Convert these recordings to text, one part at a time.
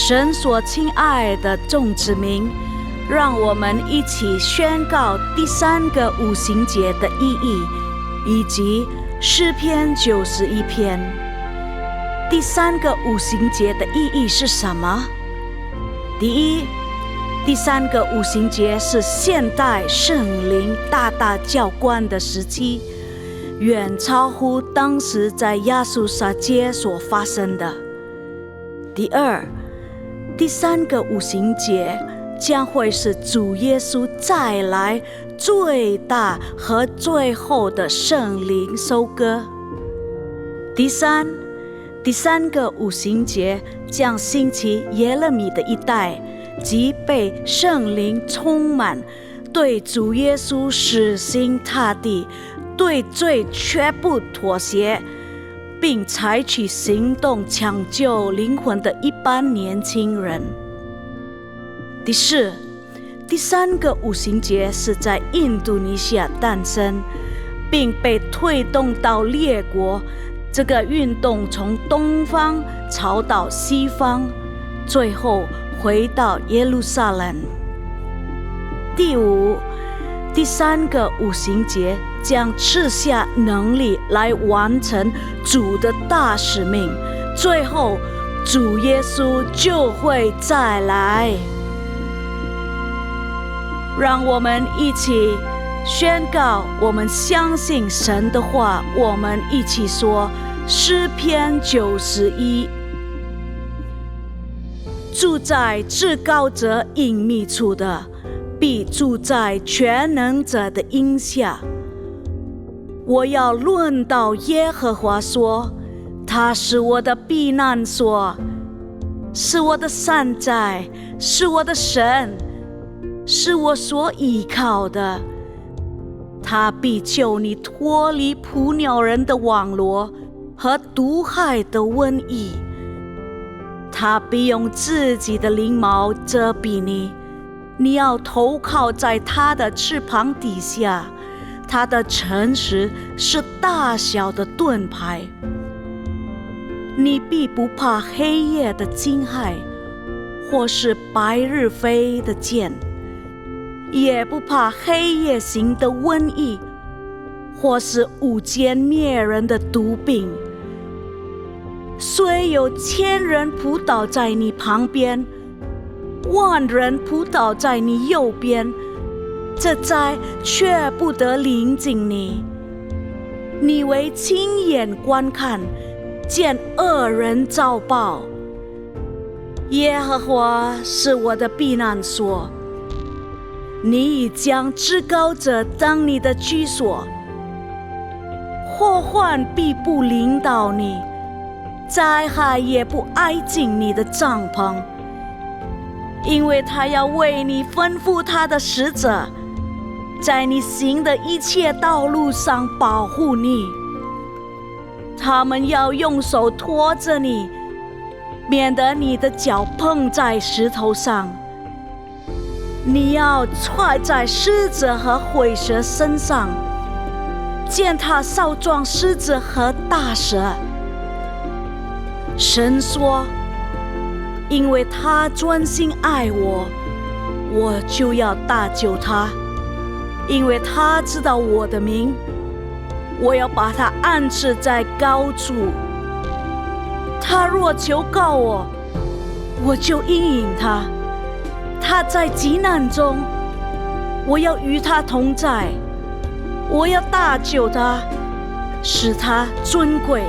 神所亲爱的众子民，让我们一起宣告第3个五旬节的意义，以及诗篇91篇。第3个五旬节的意义是什么？第一，第3个五旬节是现代圣灵大大浇灌的时期，远超乎当时在亚述撒街所发生的。第二，第3个五旬节将会是主耶稣再来最大和最后的圣灵收割。第三个五旬节将兴起耶勒米的一代，即被圣灵充满，对主耶稣死心塌地，对罪绝不妥协，并采取行动抢救灵魂的一般年轻人。第四，第3个五旬节是在印度尼西亚诞生，并被推动到列国。这个运动从东方朝到西方，最后回到耶路撒冷。第五，第3个五旬节将赐下能力来完成主的大使命，最后主耶稣就会再来。让我们一起宣告，我们相信神的话。我们一起说诗篇91：住在至高者隐秘处的，必住在全能者的荫下。我要论到耶和华说，他是我的避难所，是我的山寨，是我的神，是我所依靠的。他必救你脱离捕鸟人的网罗和毒害的瘟疫。他必用自己的翎毛遮蔽你，你要投靠在他的翅膀底下。他的诚实是大小的盾牌。你必不怕黑夜的惊骇，或是白日飞的箭，也不怕黑夜行的瘟疫，或是午间灭人的毒病。虽有1000人扑倒在你旁边，10000人扑倒在你右边，这灾却不得临近你。你为亲眼观看，见恶人遭报。耶和华是我的避难所，你已将至高者当你的居所。祸患必不临到你，灾害也不挨近你的帐篷，因为他要为你吩咐他的使者，在你行的一切道路上保护你。他们要用手托着你，免得你的脚碰在石头上。你要踹在狮子和虺蛇身上，践踏少壮狮子和大蛇。神说，因为他专心爱我，我就要搭救他。因为他知道我的名，我要把他安置在高处。他若求告我，我就应允他。他在急难中，我要与他同在。我要搭救他，使他尊贵。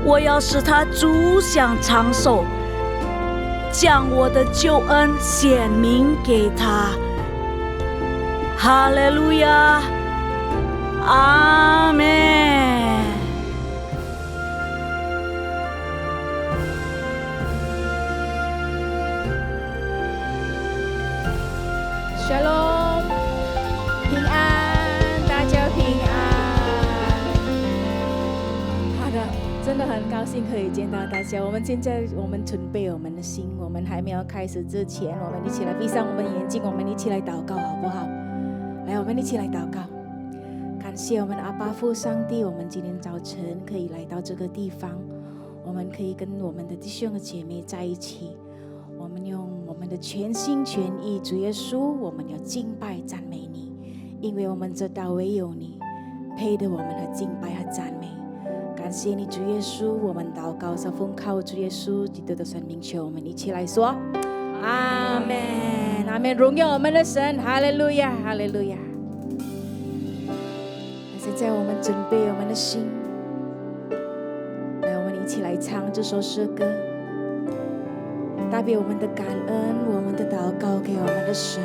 我要使他足享长寿，将我的救恩显明给他。哈利路亚，阿们。Shalom， 平安，大家平安。好的，真的很高兴可以见到大家。我们现在准备我们的心，我们还没有开始之前，我们一起来闭上我们的眼睛，我们一起来祷告，好不好？来，我们一起来祷告。感谢我们的阿爸父上帝，我们今天早晨可以来到这个地方，我们可以跟我们的弟兄和姐妹在一起，我们用我们的全心全意，主耶稣，我们要敬拜赞美你，因为我们知道唯有你配得我们的敬拜和赞美。感谢你，主耶稣，我们祷告是奉靠主耶稣基督的生命求，我们一起来说阿们，阿们，荣耀我们的神，哈利路亚，哈利路亚。那现在我们准备我们的心，来，我们一起来唱这首诗歌，代表我们的感恩，我们的祷告给我们的神。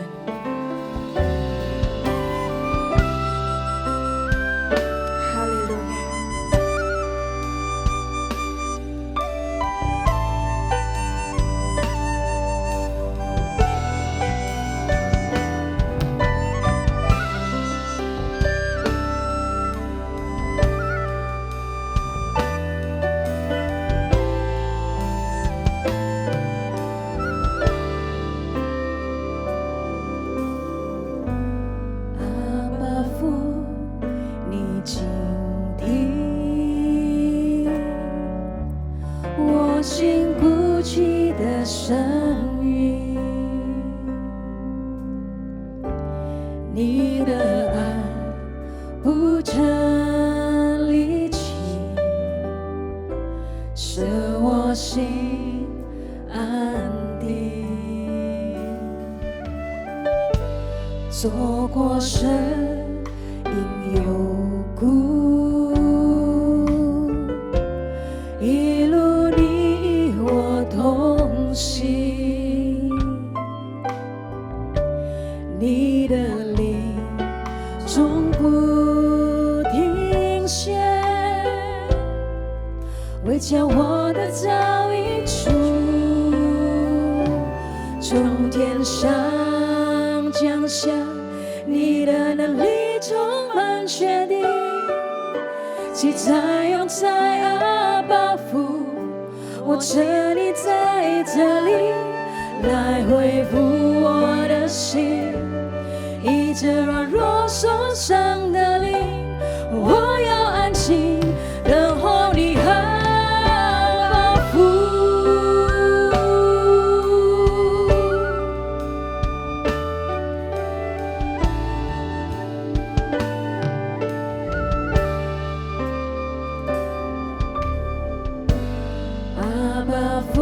你的爱不曾离弃，使我心安定。走过生因幽谷，一路你我同行，你的灵终不停歇，为叫我的早已出，从天上降下，你的能力充满确定，其在永在阿爸父，我这里在这里来恢复我的心，医治软弱受伤的灵，我要安静等候你阿爸父。阿爸父，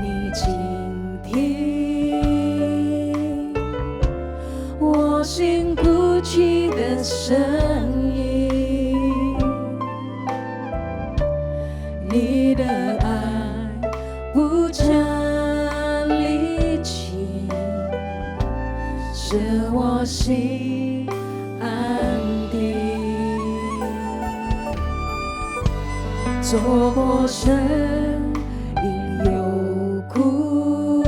你倾听我心哭泣的声音，你的爱不曾离弃，使我心安定。走过生因幽谷，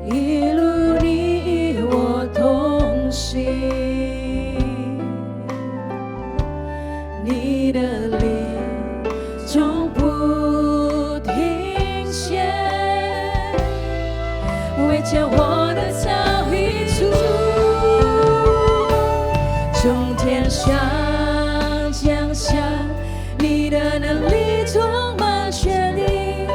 一路你与我同行，你的灵终不停歇，为叫我的早已出，从天上降下，你的能力充满全力，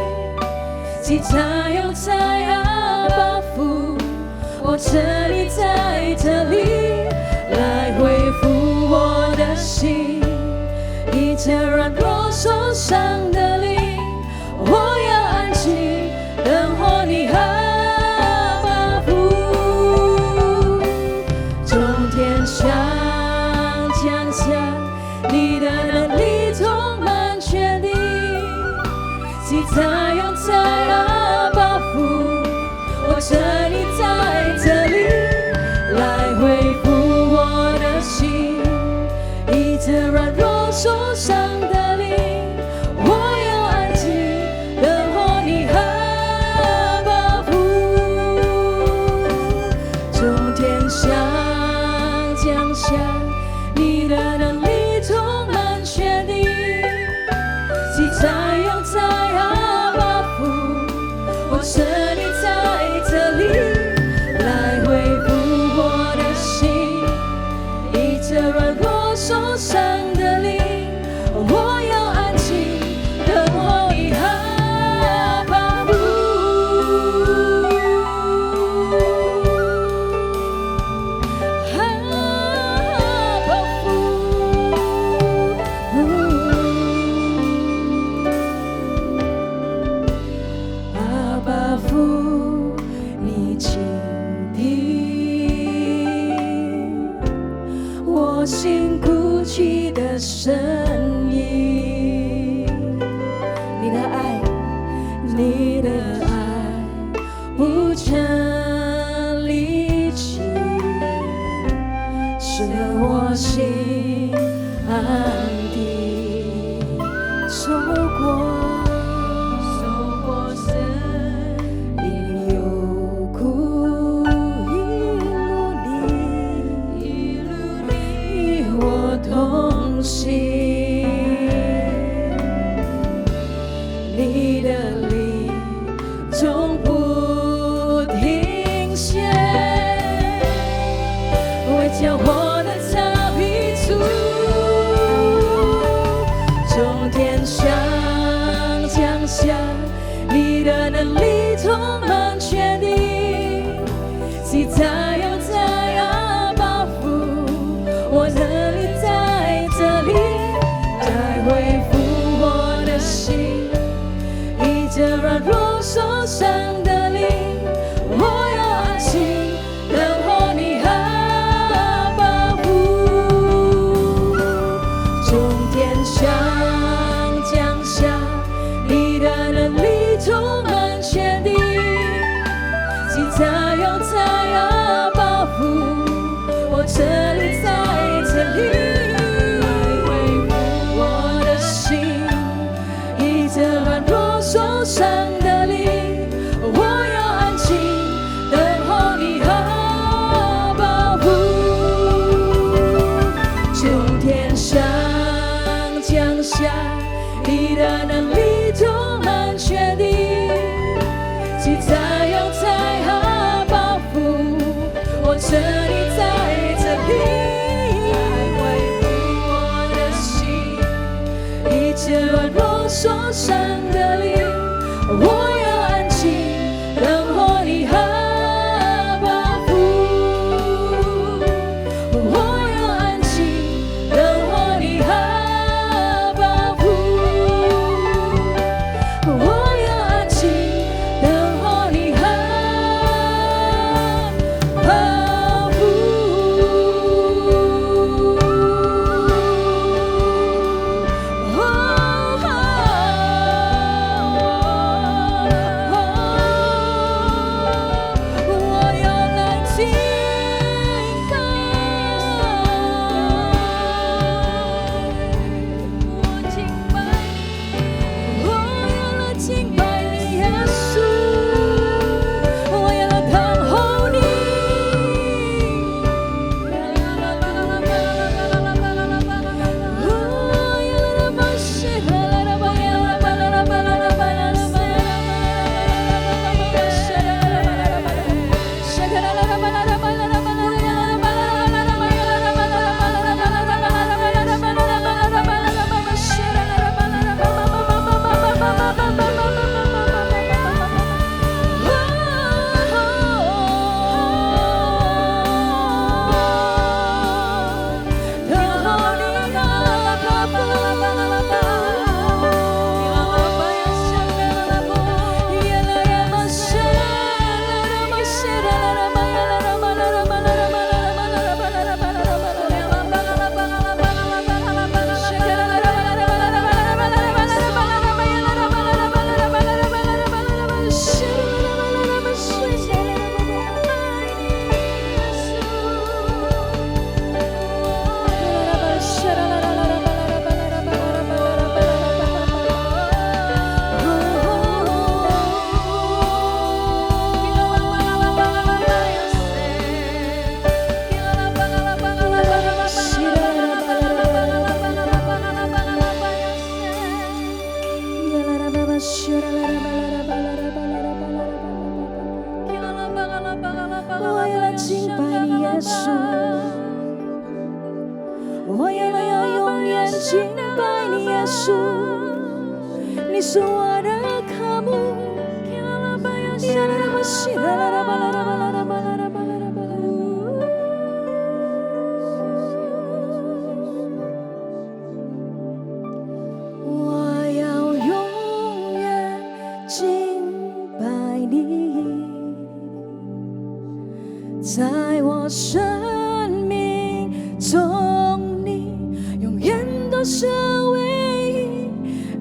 其在永在阿爸父，我这里在这里来恢复我的心，医治软弱受伤的灵，我要安静等候你阿爸父，从天上降下，你的能力充满全力，其在永在阿爸父，我这里在这里来恢复我的心，医治软弱受伤的灵，我要安静等候你阿爸父，从天上降下，你的能力充满全力，其在永在阿爸下，你的能力充满全地，期待又在报复，我的力在这里，再恢复我的心，医治软弱受伤的灵，我要安静等候你和保护，从天上降下，你的能力充满全地，期待又在保护，我这里在这里，恢复我的心，医治软弱受伤的灵，我要安静等候你和保护，从天上降下，你的能力充满全地，期待又在保护，我这里在这里，恢复我的心，医治软弱受伤的灵，我要安静等候你和保护，我要安静等候你和保护，我要安静等候你和保护。我要来敬拜，我敬拜你，我要来敬拜你，耶稣，我要来等候你。我要来敬拜你，耶稣，我要永远敬拜你，耶稣，你是我的渴慕。我要永远敬拜你，在我生命中，你永远都是唯一，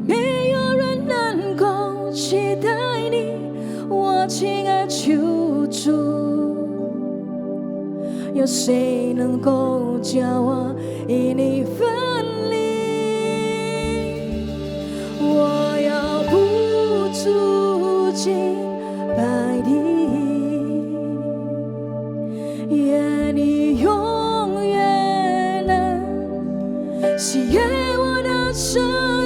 没有人能够取代你，我亲爱救主，有谁能够叫我与你分离？我要不住敬拜你，愿你永远能喜悦我的生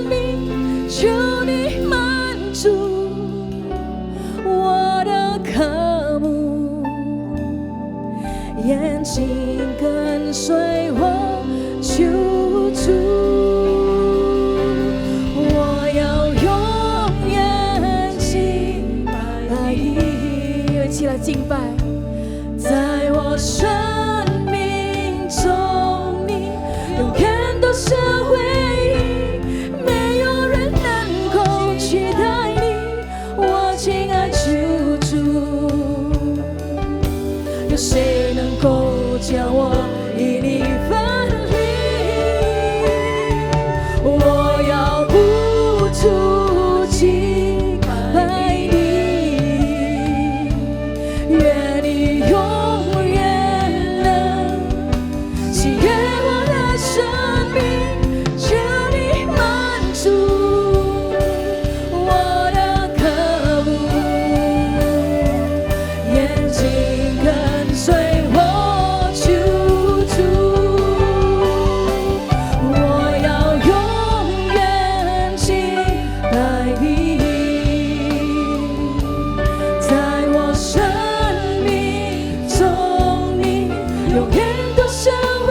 命，求你满足我的渴慕，眼睛跟随我救来敬拜。在我生命中，你永远都是唯一，没有人能够取代你，我亲爱救主。有谁能够将我与你分离？我要不住敬拜你，愿你永远能喜悦我的生命，求你满足我的渴慕，眼睛跟随我救主。我要永远敬拜你，在我生命中，你永远都是唯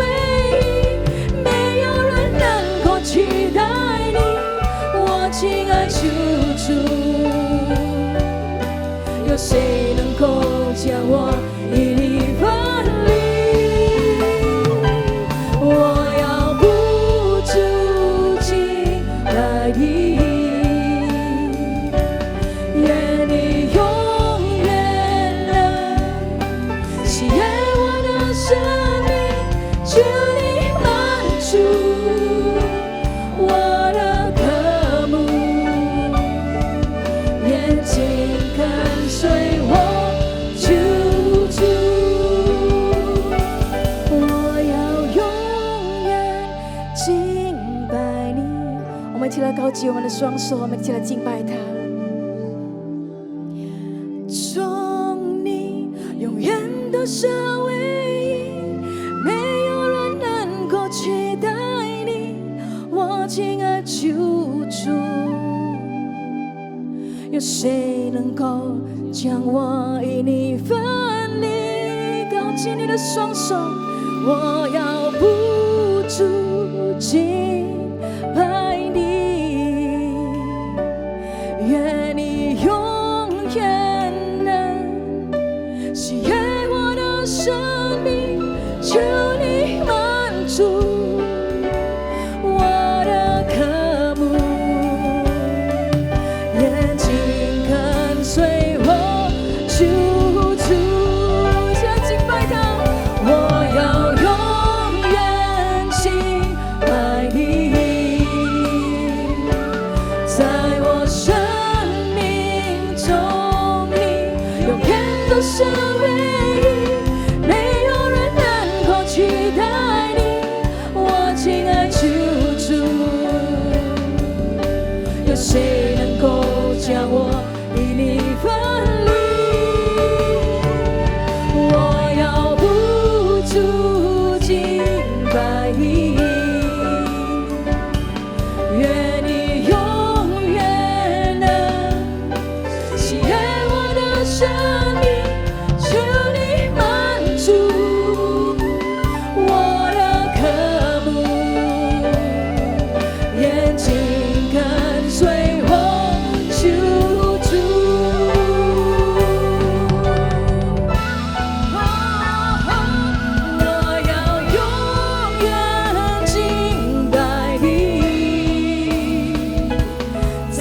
一，没有人能够取代你，我亲爱救主。有谁能够将我与你分离？我要不住敬拜你，愿你永远能喜悦我的生命，求你满足我的渴慕，眼睛跟随我救主。我要永远敬拜你。我们一起来高举我们的双手，我们一起来敬拜他。中你永远都是唯一，没有人能够取代你，我亲爱救主。有谁能够将我与你分离？高举你的双手，我要不住敬拜你，愿你永远能喜悦我的生命，求你满足我的渴慕，眼睛跟随我救主。现在敬拜他，我要永远敬拜你，在我生命中，你永远都是唯一，没有人能够取代你，我亲爱救主。有谁能够将我与你分离？我要不住敬拜你，愿你永远能喜悦我的生命，求你满足我的渴慕，眼睛跟随我救主。我要永远敬拜你，在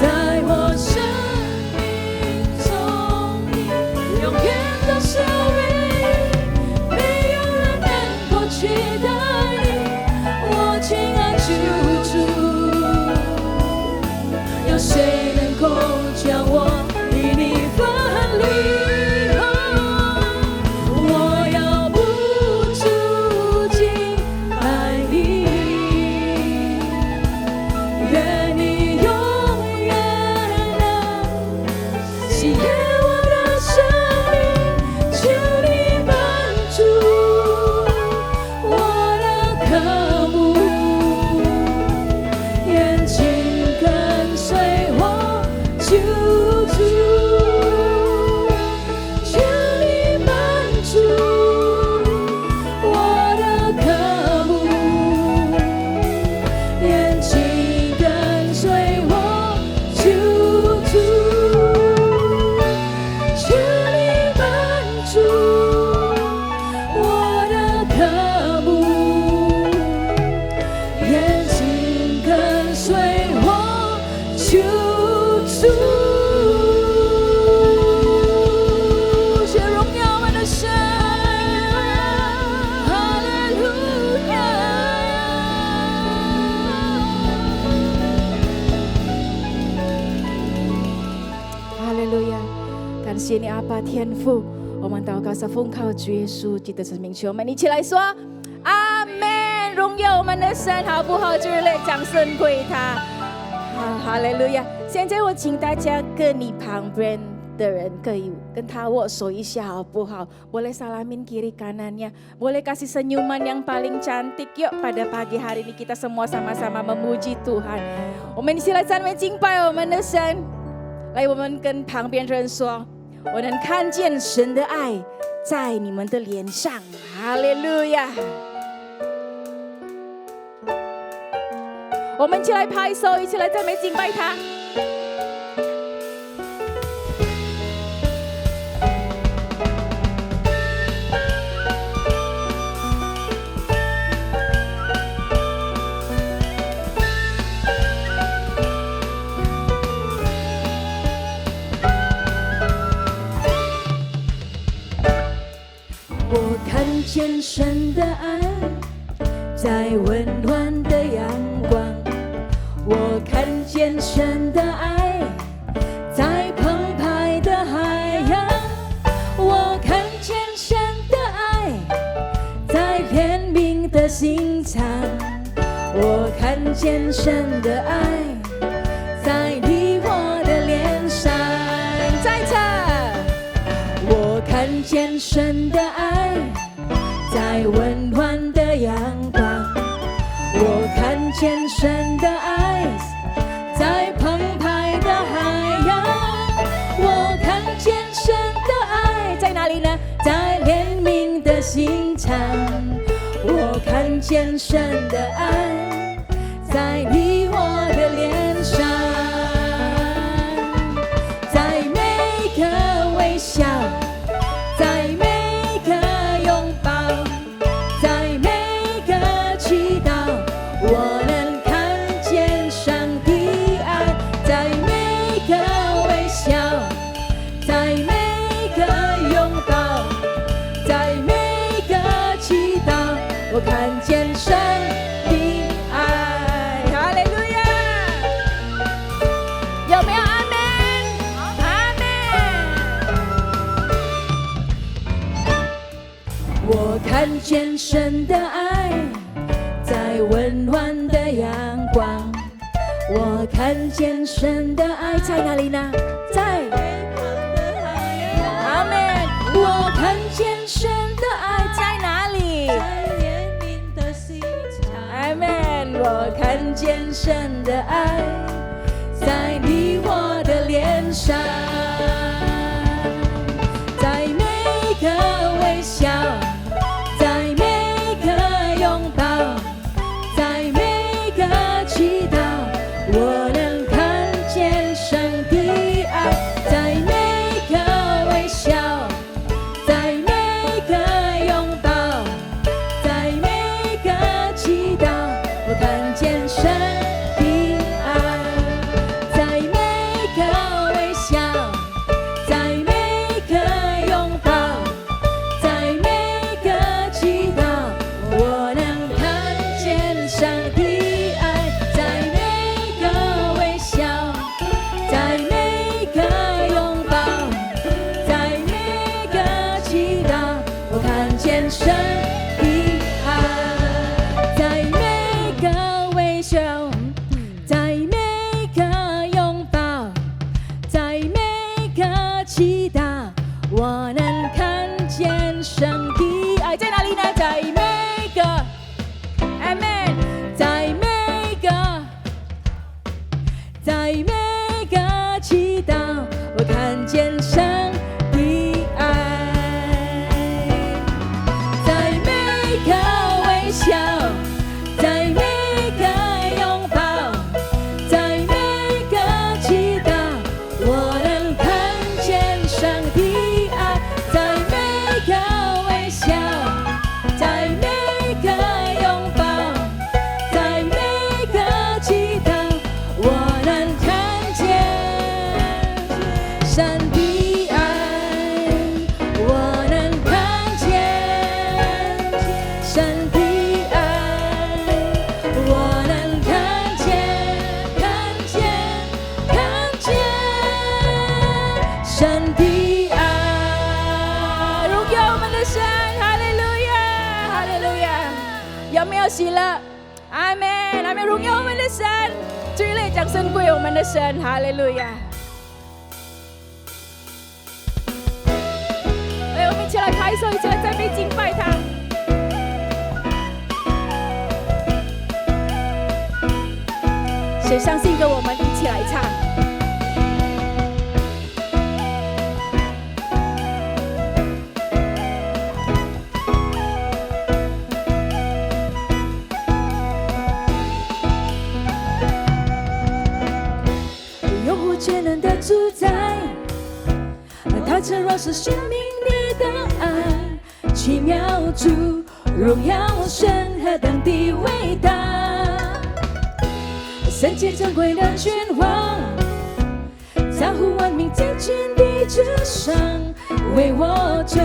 我生命中，你永远都是唯一，没有人能够取代你，我亲爱救主。有谁能够将我与你分离？我要不住敬拜你，愿你永远能喜悦我的生命，求你满足我的渴慕，眼睛跟随我救主，求你满足我的渴慕，眼睛跟随我救主。主，谢荣耀我们的神，哈利路亚。哈利路亚，感谢你阿爸天父，我们祷告是奉靠主耶稣基督的生命求，我们一起来说阿门，荣耀我们的神，好不好？就热烈掌声归他。哈利路亚！现在我请大家跟你旁边的人可以跟他握手一下，好不好？Boleh salamin kiri kanannya, boleh kasih senyuman yang paling cantik. Yuk pada pagi hari ini kita semua sama-sama memuji Tuhan. 我们一起来赞美敬拜我们的神。来，我们跟旁边人说，我能看见神的爱在你们的脸上。哈利路亚！我们一起来拍手，一起来赞美敬拜他。我看见神的爱在温暖的阳光，我看见神的爱在澎湃的海洋，我看见神的爱在怜悯的心肠，我看见神的爱在你我的脸上。再唱，我看见神的爱在温暖的阳光，我看见神的爱在澎湃的海洋，我看见神的爱在哪里呢？在怜悯的心肠，我看见神的爱在你我的脸上，在每个微笑，在每个拥抱，在每个祈祷，我能看见上帝爱，在每个微笑，在每个拥抱，在每个祈祷，我看见上帝爱。哈利路亚！有没有阿门？阿门！我看见神的爱在温暖的阳光，我看见神的爱在哪里呢？在阿门！我看见神的爱在哪里？在怜悯的心肠，阿门！我看见神的爱在你我的脸上，在每个微笑，在每个拥抱，在每个祈祷，我能看见上帝爱，在每个微笑，在每个拥抱，在每个祈祷，我看见神的爱，在每个微笑，耀喜乐。阿们，阿们，荣耀我们的神，最烈掌声归我们的神，哈利路亚。来，我们一起来拍手，一起来赞美敬拜他。谁相信跟我们一起来唱？有无全能的主宰，他曾若是显明你的爱，奇妙主，荣耀神何等的伟大，圣洁珍贵的君王，造乎万民在天地之上，为我罪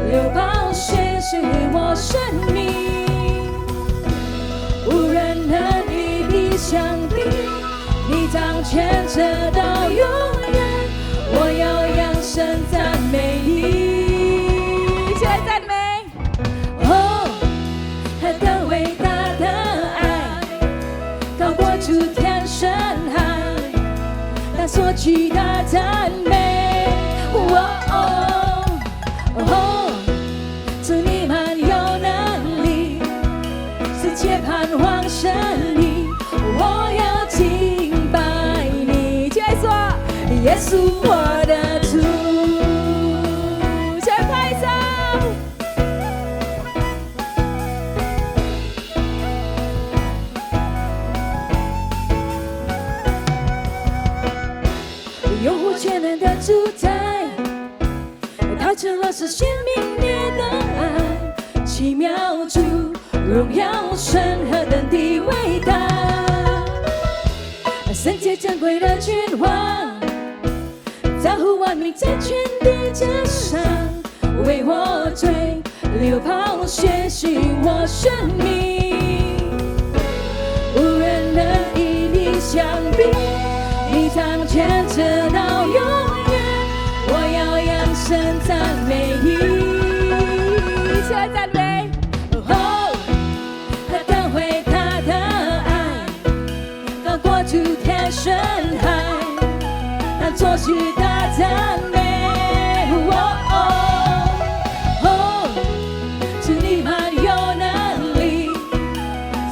流宝血，是我生命，无人能与你相比。你掌权直到永远，我要扬声赞美你。一起来赞美。哦，何等伟大的爱，高过诸天深海，那所举的赞美。主你满有能力，世界盼望胜利，我要敬拜你。起来说，耶稣我的主，先拍手。有无全能的主宰，他曾若是显明你的爱，奇妙主，荣耀神何等的伟大，圣洁珍贵的君王，造乎万民在天地之上，为我罪流宝血，许我生命，无人能与你相比。你掌权直到永远，我要扬声赞美你。一起来赞美。哦，何等伟大的爱，高过诸天深海，那作曲的赞美。主你满有能力，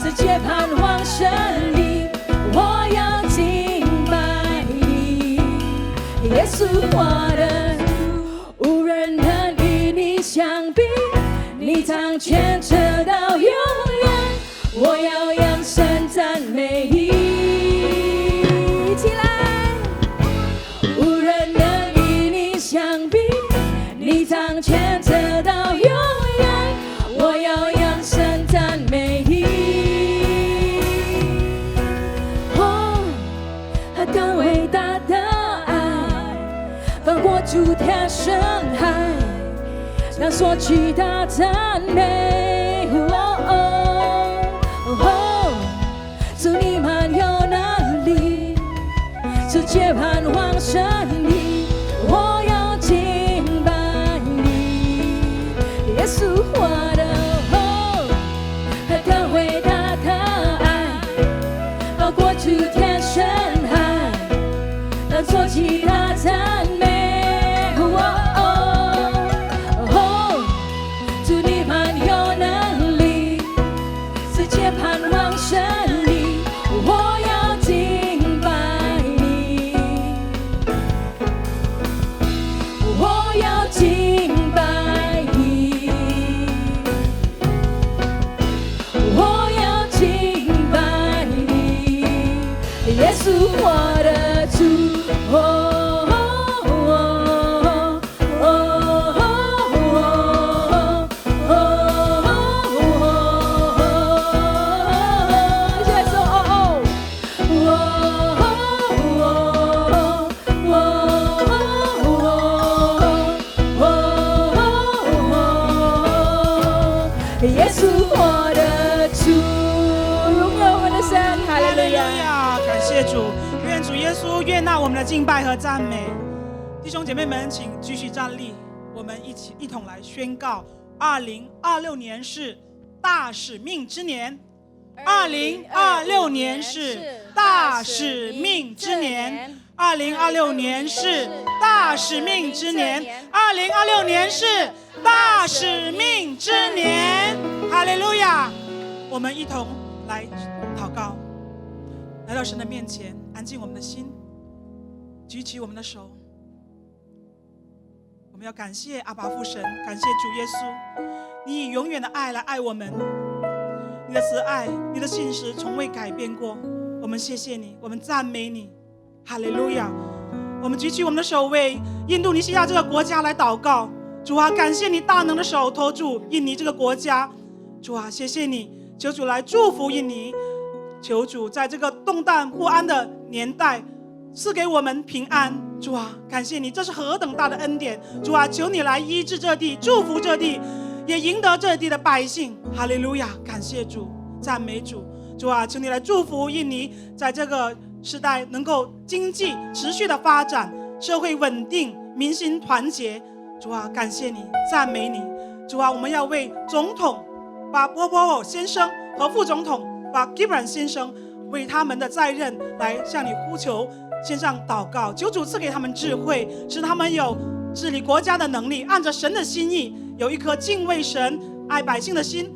世界盼望胜利，我要敬拜你。耶稣我的主，无人能与你相比，你掌权直到永远，我要扬声赞美你。起来，无人能与你相比，你掌权直到永远，我要扬声赞美你。哦，何等伟大的爱，高过诸天深海，那所举的赞美。主你满有能力，世界盼望胜利，我要敬拜你。耶稣我的何等伟大的爱，高过诸天深海，那所举的赞美。主你满有能力，世界盼望胜利，我要敬拜你，我要敬拜你，我要敬拜你，耶稣我的主。耶稣我的主，荣耀我们的神，哈利路亚！感谢主，愿主耶稣悦纳我们的敬拜和赞美。弟兄姐妹们，请继续站立，我们一同来宣告：2026年是大使命之年。2026年是大使命之年，2026年是大使命之年，2026年是大使命之年。哈利路亚！我们一同来祷告，来到神的面前，安静我们的心，举起我们的手。我们要感谢阿爸父神，感谢主耶稣，你以永远的爱来爱我们，你的慈爱，你的信实从未改变过。我们谢谢你，我们赞美你，哈利路亚！我们举起我们的手，为印度尼西亚这个国家来祷告。主啊，感谢你大能的手托住印尼这个国家。主啊，谢谢你，求主来祝福印尼，求主在这个动荡不安的年代赐给我们平安。主啊，感谢你，这是何等大的恩典。主啊，求你来医治这地，祝福这地，也赢得这地的百姓。哈利路亚！感谢主，赞美主。主啊，求你来祝福印尼，在这个时代能够经济持续的发展，社会稳定，民心团结。主啊，感谢你，赞美你。主啊，我们要为总统把波波先生和副总统把 Gibran 先生为他们的在任来向你呼求，献上祷告，求主赐给他们智慧，使他们有治理国家的能力，按着神的心意，有一颗敬畏神、爱百姓的心，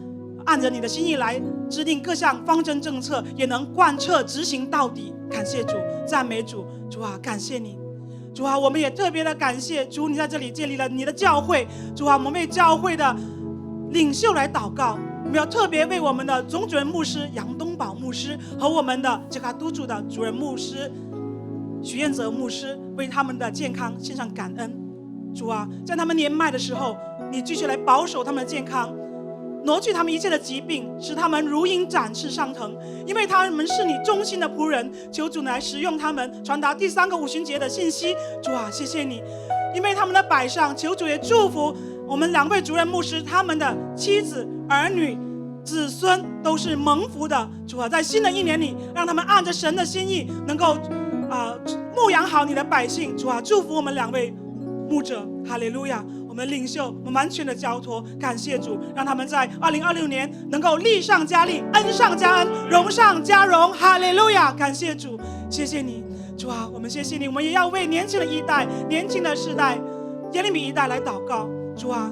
按着你的心意来制定各项方针政策，也能贯彻执行到底。感谢主，赞美主。主啊，感谢你。主啊，我们也特别的感谢主，你在这里建立了你的教会。主啊，我们为教会的领袖来祷告，我们要特别为我们的总主任牧师杨东宝牧师和我们的杰卡督主的主任牧师许彦泽牧师，为他们的健康献上感恩。主啊，在他们年迈的时候，你继续来保守他们的健康，挪去他们一切的疾病，使他们如鹰展翅上腾，因为他们是你忠心的仆人。求主来使用他们，传达第3个五旬节的信息。主啊，谢谢你，因为他们的摆上，求主也祝福我们2位主任牧师，他们的妻子、儿女、子孙都是蒙福的。主啊，在新的一年里，让他们按着神的心意，能够牧养好你的百姓。主啊，祝福我们2位牧者，哈利路亚！我们领袖，我们完全的交托，感谢主，让他们在2026年能够力上加力，恩上加恩，荣上加荣，哈利路亚！感谢主，谢谢你，主啊，我们谢谢你，我们也要为年轻的一代、年轻的世代、耶利米一代来祷告。主啊，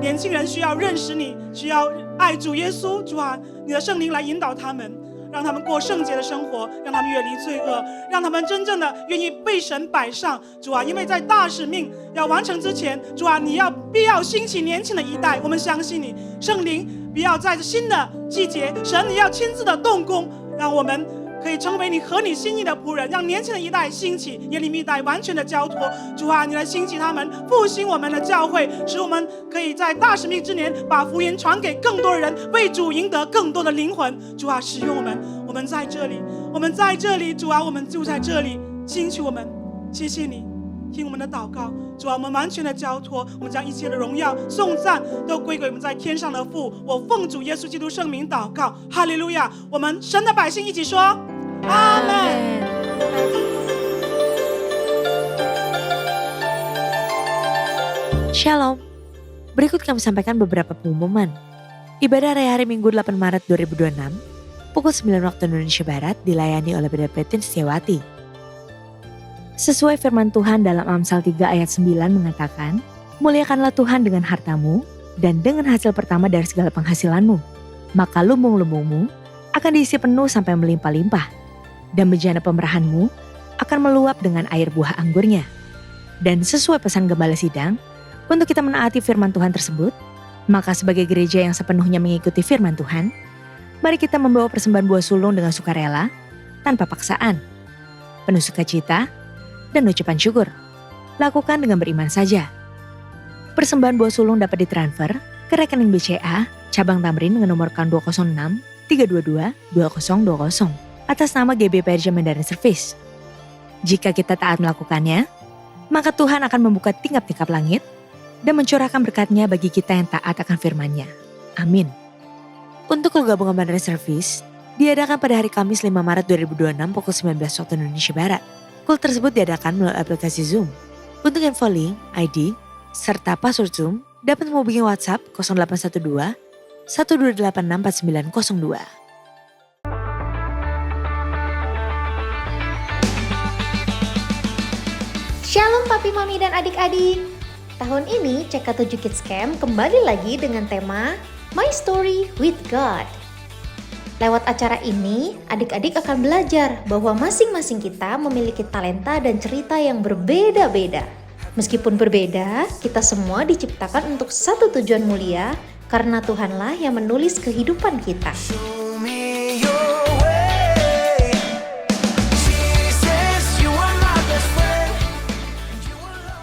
年轻人需要认识你，需要爱主耶稣。主啊，你的圣灵来引导他们，让他们过圣洁的生活，让他们远离罪恶，让他们真正的愿意被神摆上。主啊，因为在大使命要完成之前，主啊，你必要兴起年轻的一代。我们相信你，圣灵必要在新的季节，神你要亲自的动工，让我们可以成为你合你心意的仆人，让年轻的一代兴起，耶利米一代完全的交托。主啊，你来兴起他们，复兴我们的教会，使我们可以在大使命之年把福音传给更多的人，为主赢得更多的灵魂。主啊，使用我们，我们在这里，我们在这里。主啊，我们就在这里，兴起我们。谢谢你，听我们的祷告。主啊，我们完全的交托，我们将一切的荣耀、颂赞都归给我们在天上的父。我奉主耶稣基督圣名祷告，哈利路亚！我们神的百姓一起说阿们。Shalom. Berikut kami sampaikan beberapa pengumuman. Ibadah Raya Hari Minggu 8 Maret 2026 pukul 9 waktu Indonesia Barat dilayani oleh Brother Petin Setiawati. Sesuai firman Tuhan dalam Amsal 3 ayat 9 mengatakan, muliakanlah Tuhan dengan hartamu dan dengan hasil pertama dari segala penghasilanmu. Maka lumbung-lumbungmu akan diisi penuh sampai melimpah-limpah, dan bejana pemerahanmu akan meluap dengan air buah anggurnya. Dan sesuai pesan Gembala Sidang, untuk kita menaati firman Tuhan tersebut, maka sebagai gereja yang sepenuhnya mengikuti firman Tuhan, mari kita membawa persembahan buah sulung dengan sukarela, tanpa paksaan, penuh sukacita, dan ucapan syukur. Lakukan dengan beriman saja. Persembahan buah sulung dapat ditransfer ke rekening BCA cabang Tamrin dengan nomor account 206 322 2020 atas nama GB Perja Mandarin Service. Jika kita taat melakukannya, maka Tuhan akan membuka tingkap-tingkap langit dan mencurahkan berkat-Nya bagi kita yang taat akan firman-Nya. Amin. Untuk keluarga gabungan Mandarin Service diadakan pada hari Kamis 5 Maret 2026 pukul 19 waktu Indonesia Barat. Kul tersebut diadakan melalui aplikasi Zoom. Untuk info link, ID, serta password Zoom dapat menghubungi WhatsApp 0812 1286492. Shalom papi, mami, dan adik-adik. Tahun ini CK7 Kids Camp kembali lagi dengan tema My Story with God. Lewat acara ini, adik-adik akan belajar bahwa masing-masing kita memiliki talenta dan cerita yang berbeda-beda. Meskipun berbeda, kita semua diciptakan untuk satu tujuan mulia, karena Tuhanlah yang menulis kehidupan kita.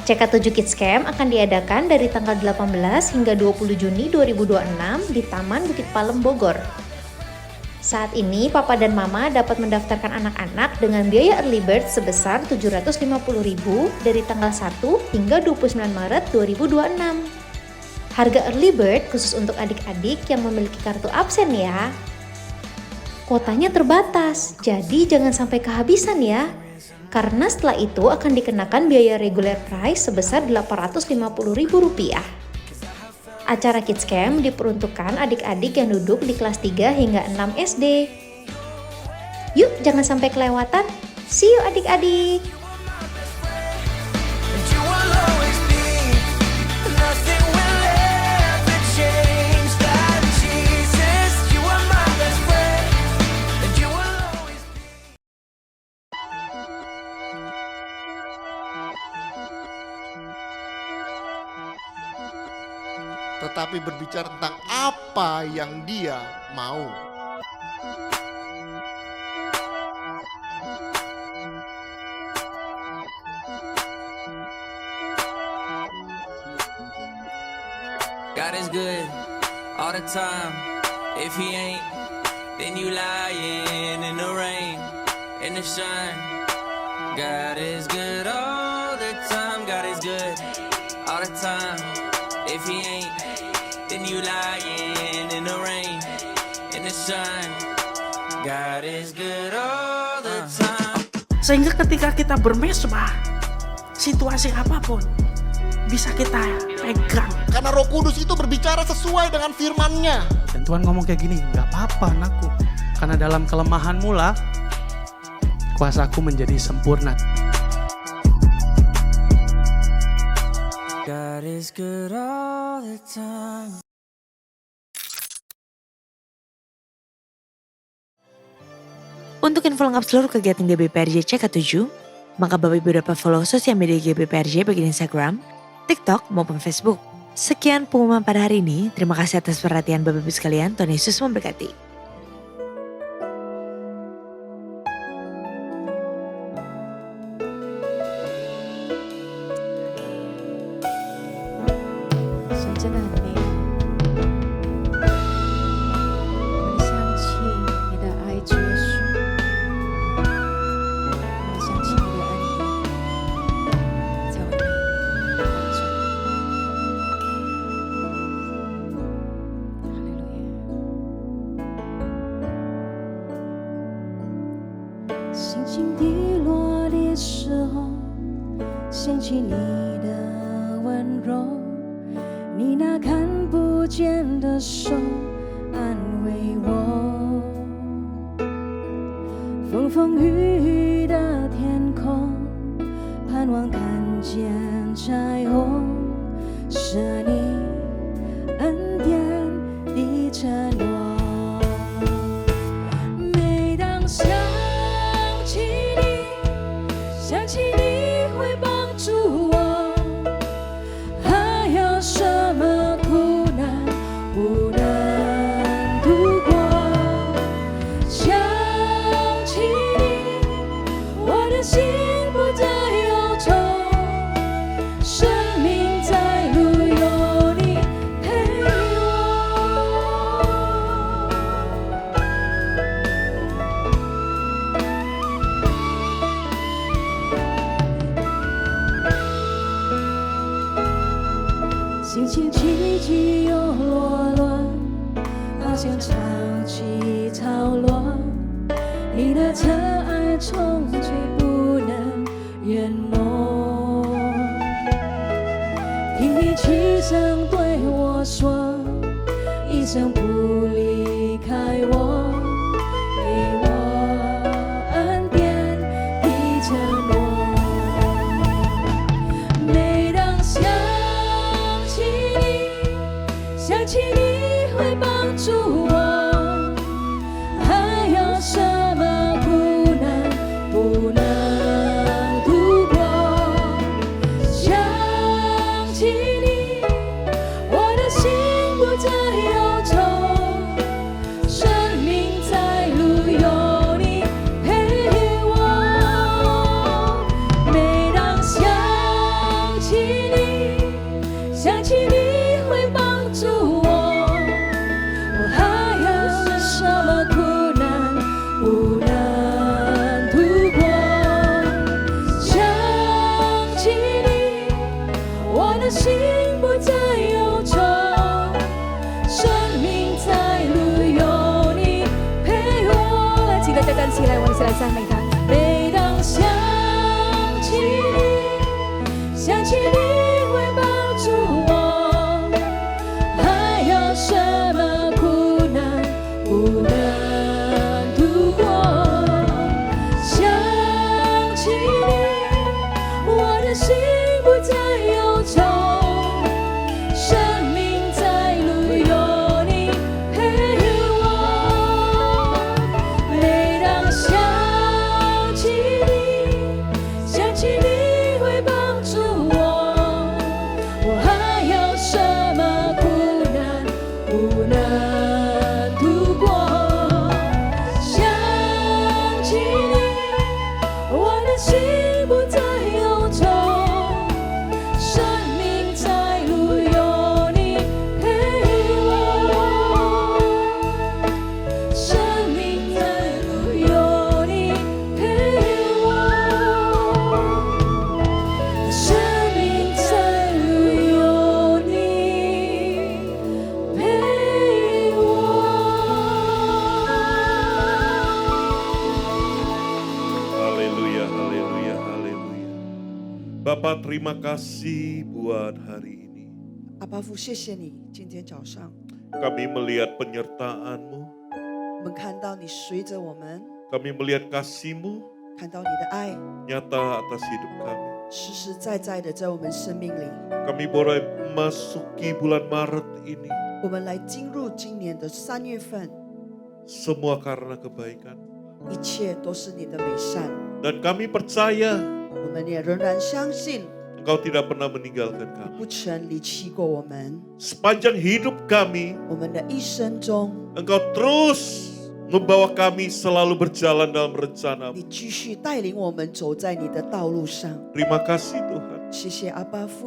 CK7 Kids Camp akan diadakan dari tanggal 18 hingga 20 Juni 2026 di Taman Bukit Palem, Bogor. Saat ini, Papa dan Mama dapat mendaftarkan anak-anak dengan biaya early bird sebesar Rp750.000 dari tanggal 1 hingga 29 Maret 2026. Harga early bird khusus untuk adik-adik yang memiliki kartu absen ya. Kuotanya terbatas, jadi jangan sampai kehabisan ya. Karena setelah itu akan dikenakan biaya regular price sebesar Rp850.000. Acara Kids Camp diperuntukkan adik-adik yang duduk di kelas 3 hingga 6 SD. Yuk, jangan sampai kelewatan. See you adik-adik. Tetapi berbicara tentang apa yang Dia mau. God is good all the time. If He ain't, then you lying in the rain, in the sun. God is good all the time. God is good all the time. If He ain't, then you lying in the rain, in the sun. God is good all the time. Sehingga ketika kita bermesbah, situasi apapun bisa kita pegang. Karena Roh Kudus itu berbicara sesuai dengan firman-Nya. Dan Tuhan ngomong kayak gini, gak apa-apa anakku. Karena dalam kelemahanmu lah, kuasaku menjadi sempurna. God is good all the time. Untuk info lengkap seluruh kegiatan GBPRJ CK7, maka Bapak Ibu dapat follow sosial media GBPRJ baik di Instagram, TikTok maupun Facebook. Sekian pengumuman pada hari ini. Terima kasih atas perhatian Bapak Ibu sekalian. Tuhan Yesus memberkati. 将不离开我，给我恩典的承诺。每当想起你，想起你会帮助我，还有什么苦难不能度过？想起你，我的心不再忧愁，生命在路有你陪我。每当想起你，想起你会帮助我，我还有什么苦难不能度过？想起你，我的心不再忧愁，生命在路有你陪我。来，记得再站起来，我们一起来赞美他。每当想起你，想起你会帮助我，还有什么苦难不能度过？想起你，我的心不再忧愁，生命在路有你陪我。每当想起你，想起你会帮助我，我还有什么苦难不能度过？想起你，我的心不再忧愁，生命在路有你陪我，生命在路有你陪我，生命在路有你陪我。 Haleluya, haleluya, haleluya. Bapak terima kasih buat hari ini. 阿爸父，谢谢你，今天早上 Kami melihat penyertaan-Mu, 我们看到你随着我们， kami melihat kasih-Mu 看到你的爱 nyata atas hidup kami. 实实在在的在我们生命里。 Kami boleh memasuki bulan Maret ini, 我们来进入今年的3月份， semua karena kebaikan. 一切都是你的美善。 Dan kami percaya 我们也仍然相信， Engkau tidak pernah meninggalkan 不 kami. 曾离弃过我们。 Sepanjang hidup kami, 我们的一生中， Engkau terus membawa kami selalu berjalan dalam rencana-Mu. 你继续带领我们走在你的道路上。 Terima kasih Tuhan. 谢谢阿爸父，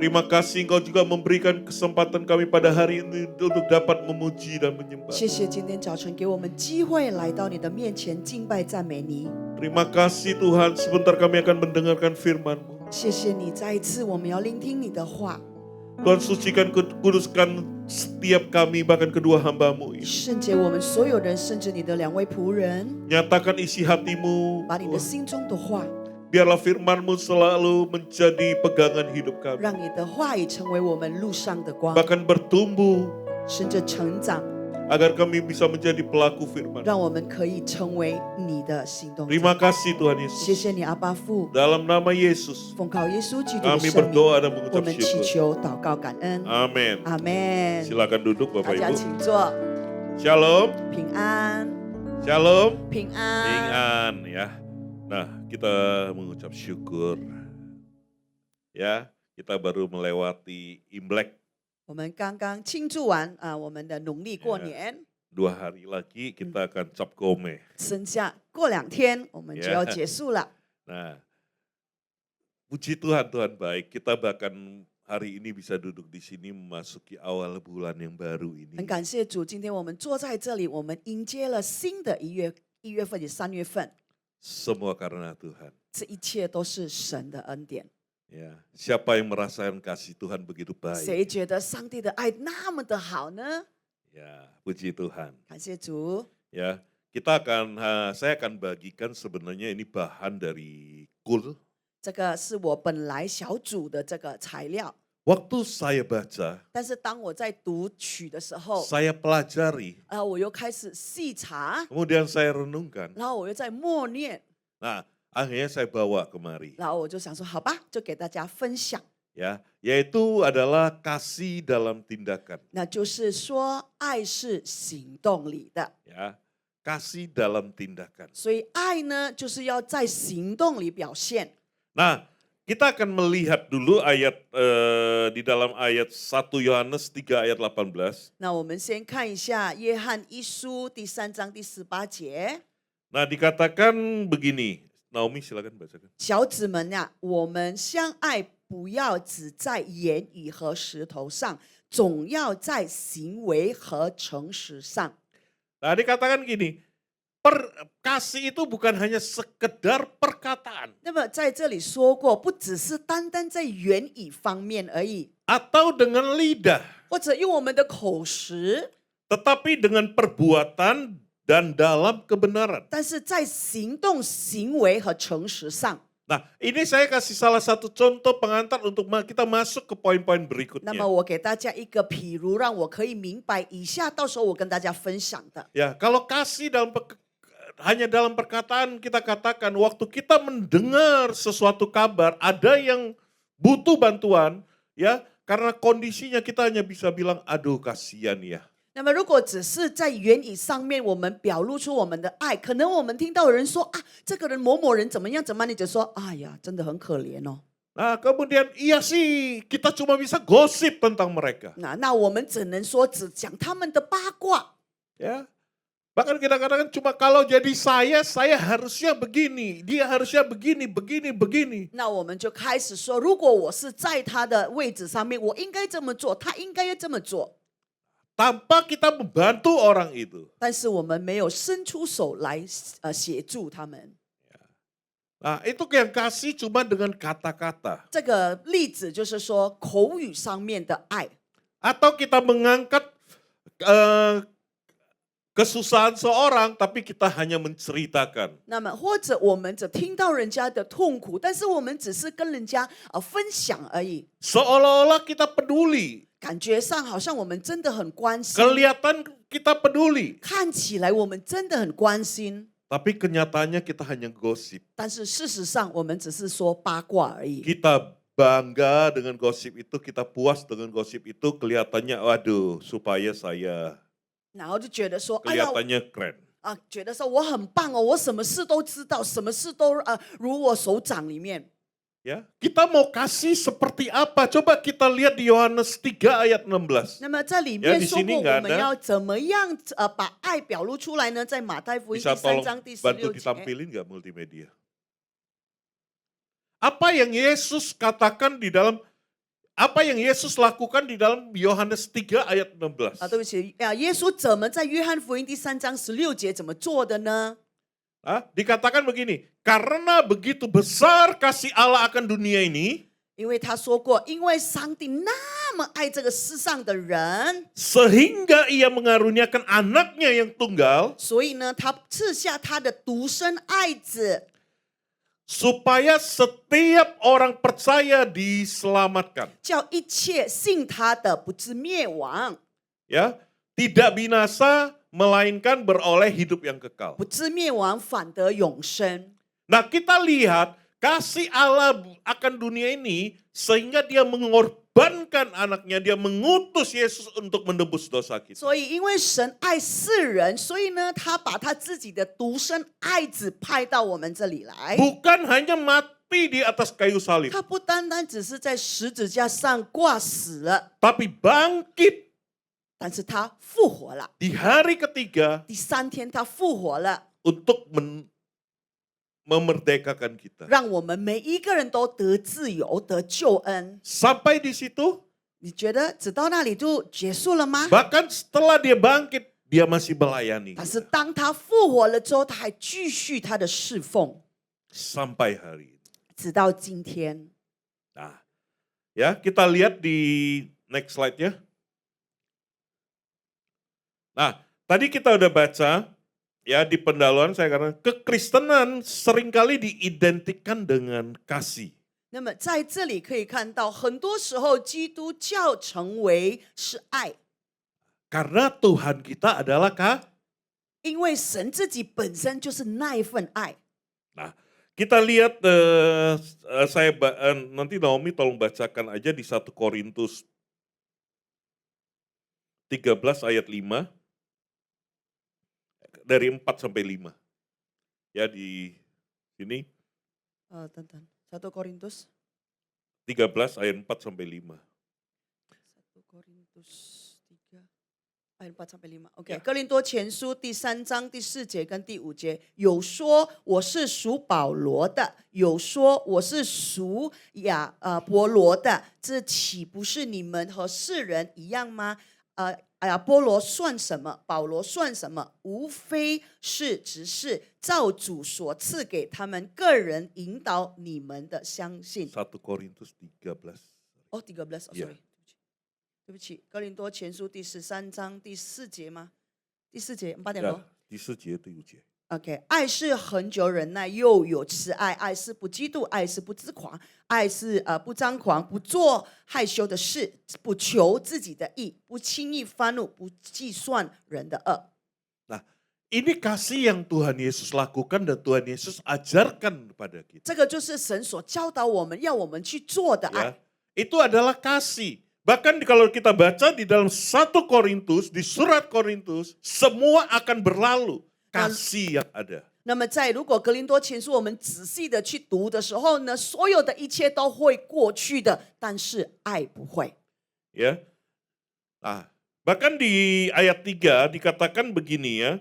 Terima kasih Engkau juga memberikan kesempatan kami pada hari ini untuk dapat memuji dan menyembah. 谢谢今天早晨给我们机会来到你的面前敬拜赞美你。 Terima kasih Tuhan, sebentar kami akan mendengarkan firman-Mu. 谢谢你，再一次我们要聆听你的话。 Tuhan sucikan, kuduskan setiap kami, bahkan kedua hamba-Mu ini. 圣洁我们所有人，甚至你的2位仆人， Nyatakan isi hati-Mu, 把你的心中的话， biarlah firman-Mu selalu menjadi pegangan hidup kami. 让你的话语成为我们路上的光， Bahkan bertumbuh, 甚至成长， agar kami bisa menjadi pelaku firman. 让我们可以成为你的行动者。 Terima kasih Tuhan 谢 Yesus. 谢你，阿爸父， Dalam nama Yesus, 奉靠耶稣基督的 kami 圣名， berdoa dan 我 mengucap 们祈 syukur. 求、祷告、感恩。 Amin. 阿门。 Silakan duduk 大 Bapak 家 Ibu. 请坐， Shalom, 平安， shalom, 平安。 ringan ya. Nah, kita mengucap syukur. Ya, kita baru melewati Imlek. 我们刚刚庆祝完我们的农历过年， 2 hari lagi kita akan cap gome. 剩下过2天我们就要结束了。 Nah, puji Tuhan, Tuhan baik. Kita bahkan hari ini bisa duduk di sini memasuki awal bulan yang baru 很 ini. 感谢主，今天我们坐在这里，我们迎接了新的1月份也3月份， Semua karena Tuhan. 这一切都是神的恩典。 Ya, siapa yang merasakan kasih Tuhan begitu baik? 谁觉得上帝的爱那么的好呢？ Ya, puji Tuhan. 感谢主。 Ya, saya akan bagikan sebenarnya ini bahan dari kul. 这个是我本来小组的这个材料， waktu saya baca, 但是当我在读取的时候， saya pelajari, 我又开始细查， kemudian saya renungkan. 然后我又在默念， Nah, akhirnya saya bawa kemari. 然后我就想说，好吧，就给大家分享， Ya, yaitu adalah kasih dalam tindakan. 那就是说，爱是行动里的， Ya, kasih dalam tindakan. 所以爱呢，就是要在行动里表现。 Nah, kita akan melihat dulu ayat di dalam ayat 1 Yohanes 3 ayat 18. 那我们先看一下约翰一书第3章第18节。 Nah, dikatakan begini. Naomi silakan bacakan. 小子们呀、我们相爱不要只在言语和舌头上，总要在行为和诚实上。 Nah, dikatakan gini. Kasih itu bukan hanya sekedar perkataan. 那么在这里说过，不只是单单在言语方面而已， Atau dengan lidah. 或者用我们的口实， Tetapi dengan perbuatan dan dalam kebenaran. 但是在行动、行为和诚实上。 Nah, ini saya kasih salah satu contoh pengantar untuk kita masuk ke poin-poin 那 berikutnya. 么我给大家一个譬如，让我可以明白以下，到时候我跟大家分享的。 Ya, kalau kasih hanya dalam perkataan kita katakan waktu kita mendengar sesuatu kabar ada yang butuh bantuan, ya, karena kondisinya kita hanya bisa bilang aduh kasihan ya. 那么如果只是在言语上面我们表露出我们的爱，可能我们听到有人说啊，这个人某某人怎么样怎么样，你就说哎呀，真的很可怜哦。 Nah, kemudian iya sih kita cuma bisa gosip tentang mereka. 那我们只能说只讲他们的八卦。 Ya. Bahkan kita katakan cuma kalau jadi saya harusnya begini, dia harusnya begini, begini. 那我们就开始说，如果我是在他的位置上面，我应该这么做，他应该要这么做。 Tanpa kita membantu orang itu. 但是我们没有伸出手来协助他们。 Nah, itu yang kasih cuma dengan kata-kata. 这个例子就是说口语上面的爱， Atau kita mengangkat kesusahan seorang, tapi kita hanya menceritakan. 那么或者我们只听到人家的痛苦，但是我们只是跟人家分享而已， Seolah-olah kita peduli. 感觉上好像我们真的很关心， Kelihatan kita peduli. 看起来我们真的很关心， Tapi kenyataannya kita hanya gosip. 但是事实上我们只是说八卦而已。 Kita bangga dengan gosip itu, kita puas dengan gosip itu, kelihatannya waduh supaya saya 然后就觉得说，哎呀， kelihatannya keren. 觉得说我很棒哦，我什么事都知道，什么事都如我手掌里面。 Ya, kita mau kasih seperti apa? Coba kita lihat di Yohanes 3 ayat 16. 那么在里面 di 说 sini 过， nggak 我们 ada. 要怎么样把爱表露出来呢？在马太福音 Bisa 第3 tolong 章第 bantu 16节。 ditampilin nggak multimedia? Apa yang Yesus katakan di dalam, apa yang Yesus lakukan di dalam Yohanes 3 ayat 16? 对不起，耶稣怎么在约翰福音第3章16节怎么做的呢？ Dikatakan begini, karena begitu besar kasih Allah akan dunia ini, 因为他说过，因为上帝那么爱这个世上的人， sehingga ia mengaruniakan anaknya yang tunggal, 所以呢，他赐下他的独生爱子， supaya setiap orang percaya diselamatkan. 叫一切信他的不至灭亡， Ya, tidak binasa melainkan beroleh hidup yang kekal. 不至灭亡反得永生。 Nah, kita lihat kasih Allah akan dunia ini sehingga dia mengorbankan anaknya, dia mengutus Yesus untuk menebus dosa kita. 所以因为神爱世人，所以呢，他把他自己的独生爱子派到我们这里来。 Bukan hanya mati di atas kayu salib, 他不单单只是在十字架上挂死了， tapi bangkit 但是他复活了。 di hari ketiga 第3天他复活了， untuk memerdekakan kita. 让我们每一个人都得自由、得救恩。 Sampai di situ, 你觉得只到那里就结束了吗？ bahkan setelah dia bangkit, dia masih melayani 但是 kita. 当他复活了之后，他还继续他的侍奉， Sampai hari ini. 直到今天。 Nah, ya kita lihat di next slide ya. Nah, tadi kita udah baca ya di pendahuluan saya karena kekristenan seringkali diidentikan dengan kasih. 那么在这里可以看到，很多时候基督教成为是爱， Karena Tuhan kita adalah 因为神自己本身就是那一份爱。 Nah, kita lihat nanti Naomi tolong bacakan aja di 1 Korintus 13 ayat 5 dari 4 sampai 5. Ya di sini 等等，1 Korintus 13 ayat 4 sampai 5. 1 Korintus 3 ayat 4 sampai 5。OK， 哥林多前书第3章第4节跟第5节，有说我是属保罗的，有说我是属波罗的，这岂不是你们和世人一样吗？波罗算什么？保罗算什么？无非是只是照主所赐给他们个人引导你们的相信。1 Korintus 13. 哦，13， sorry， 对不起，哥林多前书第13章第4节吗？第4节8点喽。第4节第5节。OK， 爱是恒久忍耐，又有慈爱；爱是不嫉妒，爱是不自狂，爱是不张狂，不做害羞的事，不求自己的义，不轻易发怒，不计算人的恶。 Nah, ini kasih yang Tuhan Yesus lakukan dan Tuhan Yesus ajarkan kepada kita. 这个就是神所教导我们要我们去做的爱。 Itu adalah kasih. Bahkan kalau kita baca di dalam 1 Korintus, di surat Korintus, semua akan berlalu. Kasih yang ada. 那么如果格林多前书我们仔细的去读的时候呢，所有的一切都会过去的，但是爱不会。 Ya. Nah, bahkan di ayat 3 dikatakan begini ya.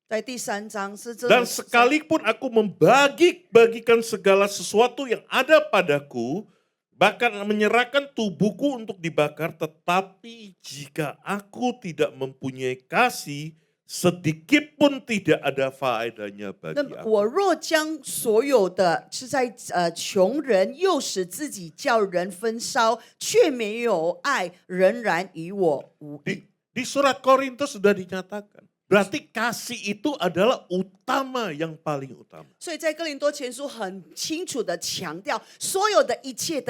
在第3章是这。 Dan sekalipun aku membagi-bagikan segala sesuatu yang ada padaku, bahkan menyerahkan tubuhku untuk dibakar, tetapi jika aku tidak mempunyai kasih, sedikit pun tidak ada faedahnya 那 bagi 么 aku. 我若将所有的是在穷人，又使自己叫人焚烧，却没有爱，仍然与我无益。 Di surat Korintus sudah dinyatakan. Berarti kasih itu adalah utama, yang paling utama. 所以在哥林多前书很清楚的强调，所有的一切，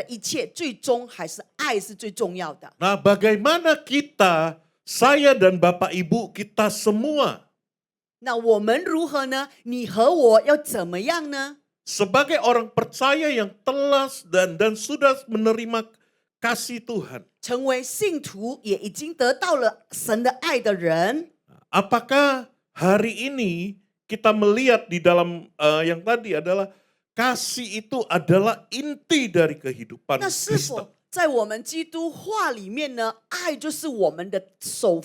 最终还是爱是最重要的。 Nah, bagaimana kita, saya dan Bapak Ibu, kita semua 那我们如何呢？你和我要怎么样呢？ sebagai orang percaya yang telah dan sudah menerima kasih Tuhan. 成为信徒，也已经得到了神的爱的人。 Apakah hari ini kita melihat di dalam yang tadi adalah kasih itu adalah inti dari kehidupan 那是 Kristen. 否在我们基督化里面呢？爱就是我们的首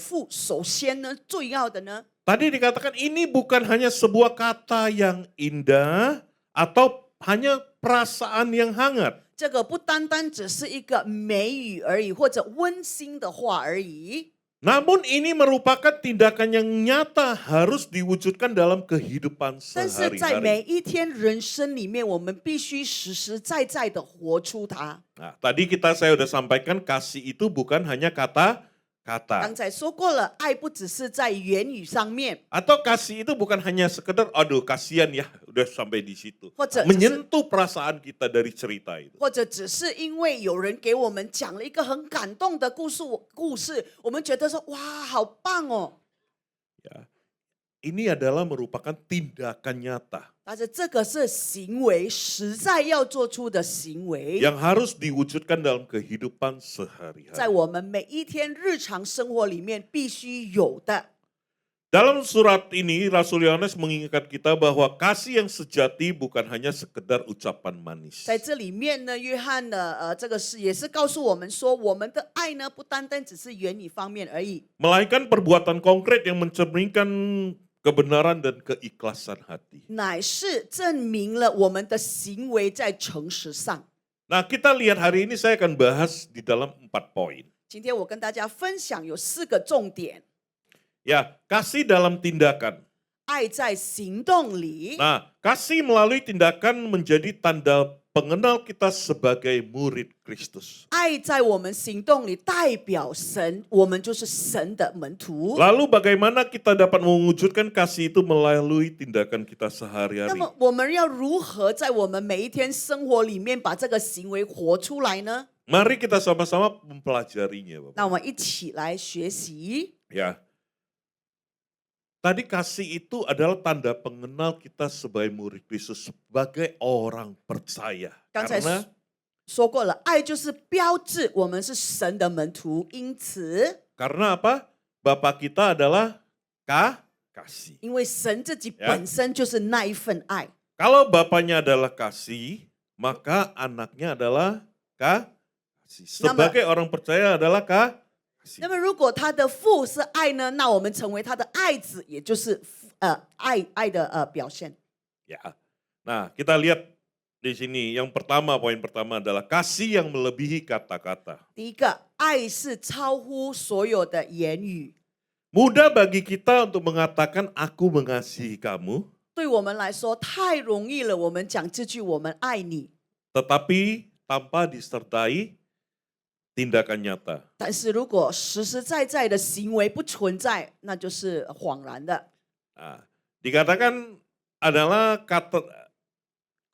先呢，最要的呢？ Tadi dikatakan ini bukan hanya sebuah kata yang indah atau hanya perasaan yang hangat. 这个不单单只是一个美语而已，或者温馨的话而已。 Namun ini merupakan tindakan yang nyata harus diwujudkan dalam kehidupan 但是在 sehari-hari. 每一天人生里面，我们必须实实在在的活出它。 Nah, tadi saya sudah sampaikan kasih itu bukan hanya kata-kata. 刚才说过了，爱不只是在言语上面， Atau kasih itu bukan hanya sekedar, aduh kasihan ya, udah sampai di situ. 或者 Menyentuh perasaan kita dari cerita itu. 或者只是因为有人给我们讲了一个很感动的故事，我们觉得说哇，好棒哦。 Ya. Ini adalah merupakan tindakan nyata 但是这个是行为，实在要做出的行为， yang harus diwujudkan dalam kehidupan 在 sehari-hari. 我们每一天日常生活里面必须有的。 Dalam surat ini Rasul Yohanes mengingatkan kita bahwa kasih yang sejati bukan hanya sekedar ucapan manis. 在这里面呢，约翰的这个是也是告诉我们说，我们的爱呢，不单单只是言语方面而已， Melainkan perbuatan konkret yang mencerminkan kebenaran dan keikhlasan hati. 乃是证明了我们的行为在诚实上。 Nah, kita lihat hari ini saya akan bahas di dalam 4 poin. 今天我跟大家分享有4个重点， Ya, kasih dalam tindakan. 爱在行动里。 Nah, kasih melalui tindakan menjadi tanda pengenal kita sebagai murid Kristus. 爱在我们行动里代表神，我们就是神的门徒。 Lalu bagaimana kita dapat mewujudkan kasih itu melalui tindakan kita 那 sehari-hari? 么我们要如何在我们每一天生活里面把这个行为活出来呢？ Mari kita sama-sama mempelajarinya, Bapak. 那我们一起来学习。 Ya. Tadi kasih itu adalah tanda pengenal kita sebagai murid Kristus, sebagai orang percaya. 刚才 Karena 说过了，爱就是标志我们是神的门徒，因此， karena apa? Bapa kita adalah kasih. 因为神自己 Ya 本身就是那一份爱。 Kalau bapaknya adalah kasih, maka anaknya adalah kasih. Sebagai orang percaya adalah kasih. 那么，如果他的父是爱呢，那我们成为他的爱子，也就是爱的表现。 Ya. Nah, kita lihat di sini yang pertama, poin pertama adalah kasih yang melebihi kata-kata. 第一个，爱是超乎所有的言语。 Mudah bagi kita untuk mengatakan aku mengasihi kamu, 对我们来说太容易了，我们讲这句"我们爱你" tetapi tanpa disertai tindakan nyata. 但是如果实实在在的行为不存在，那就是恍然的。 Nah, dikatakan adalah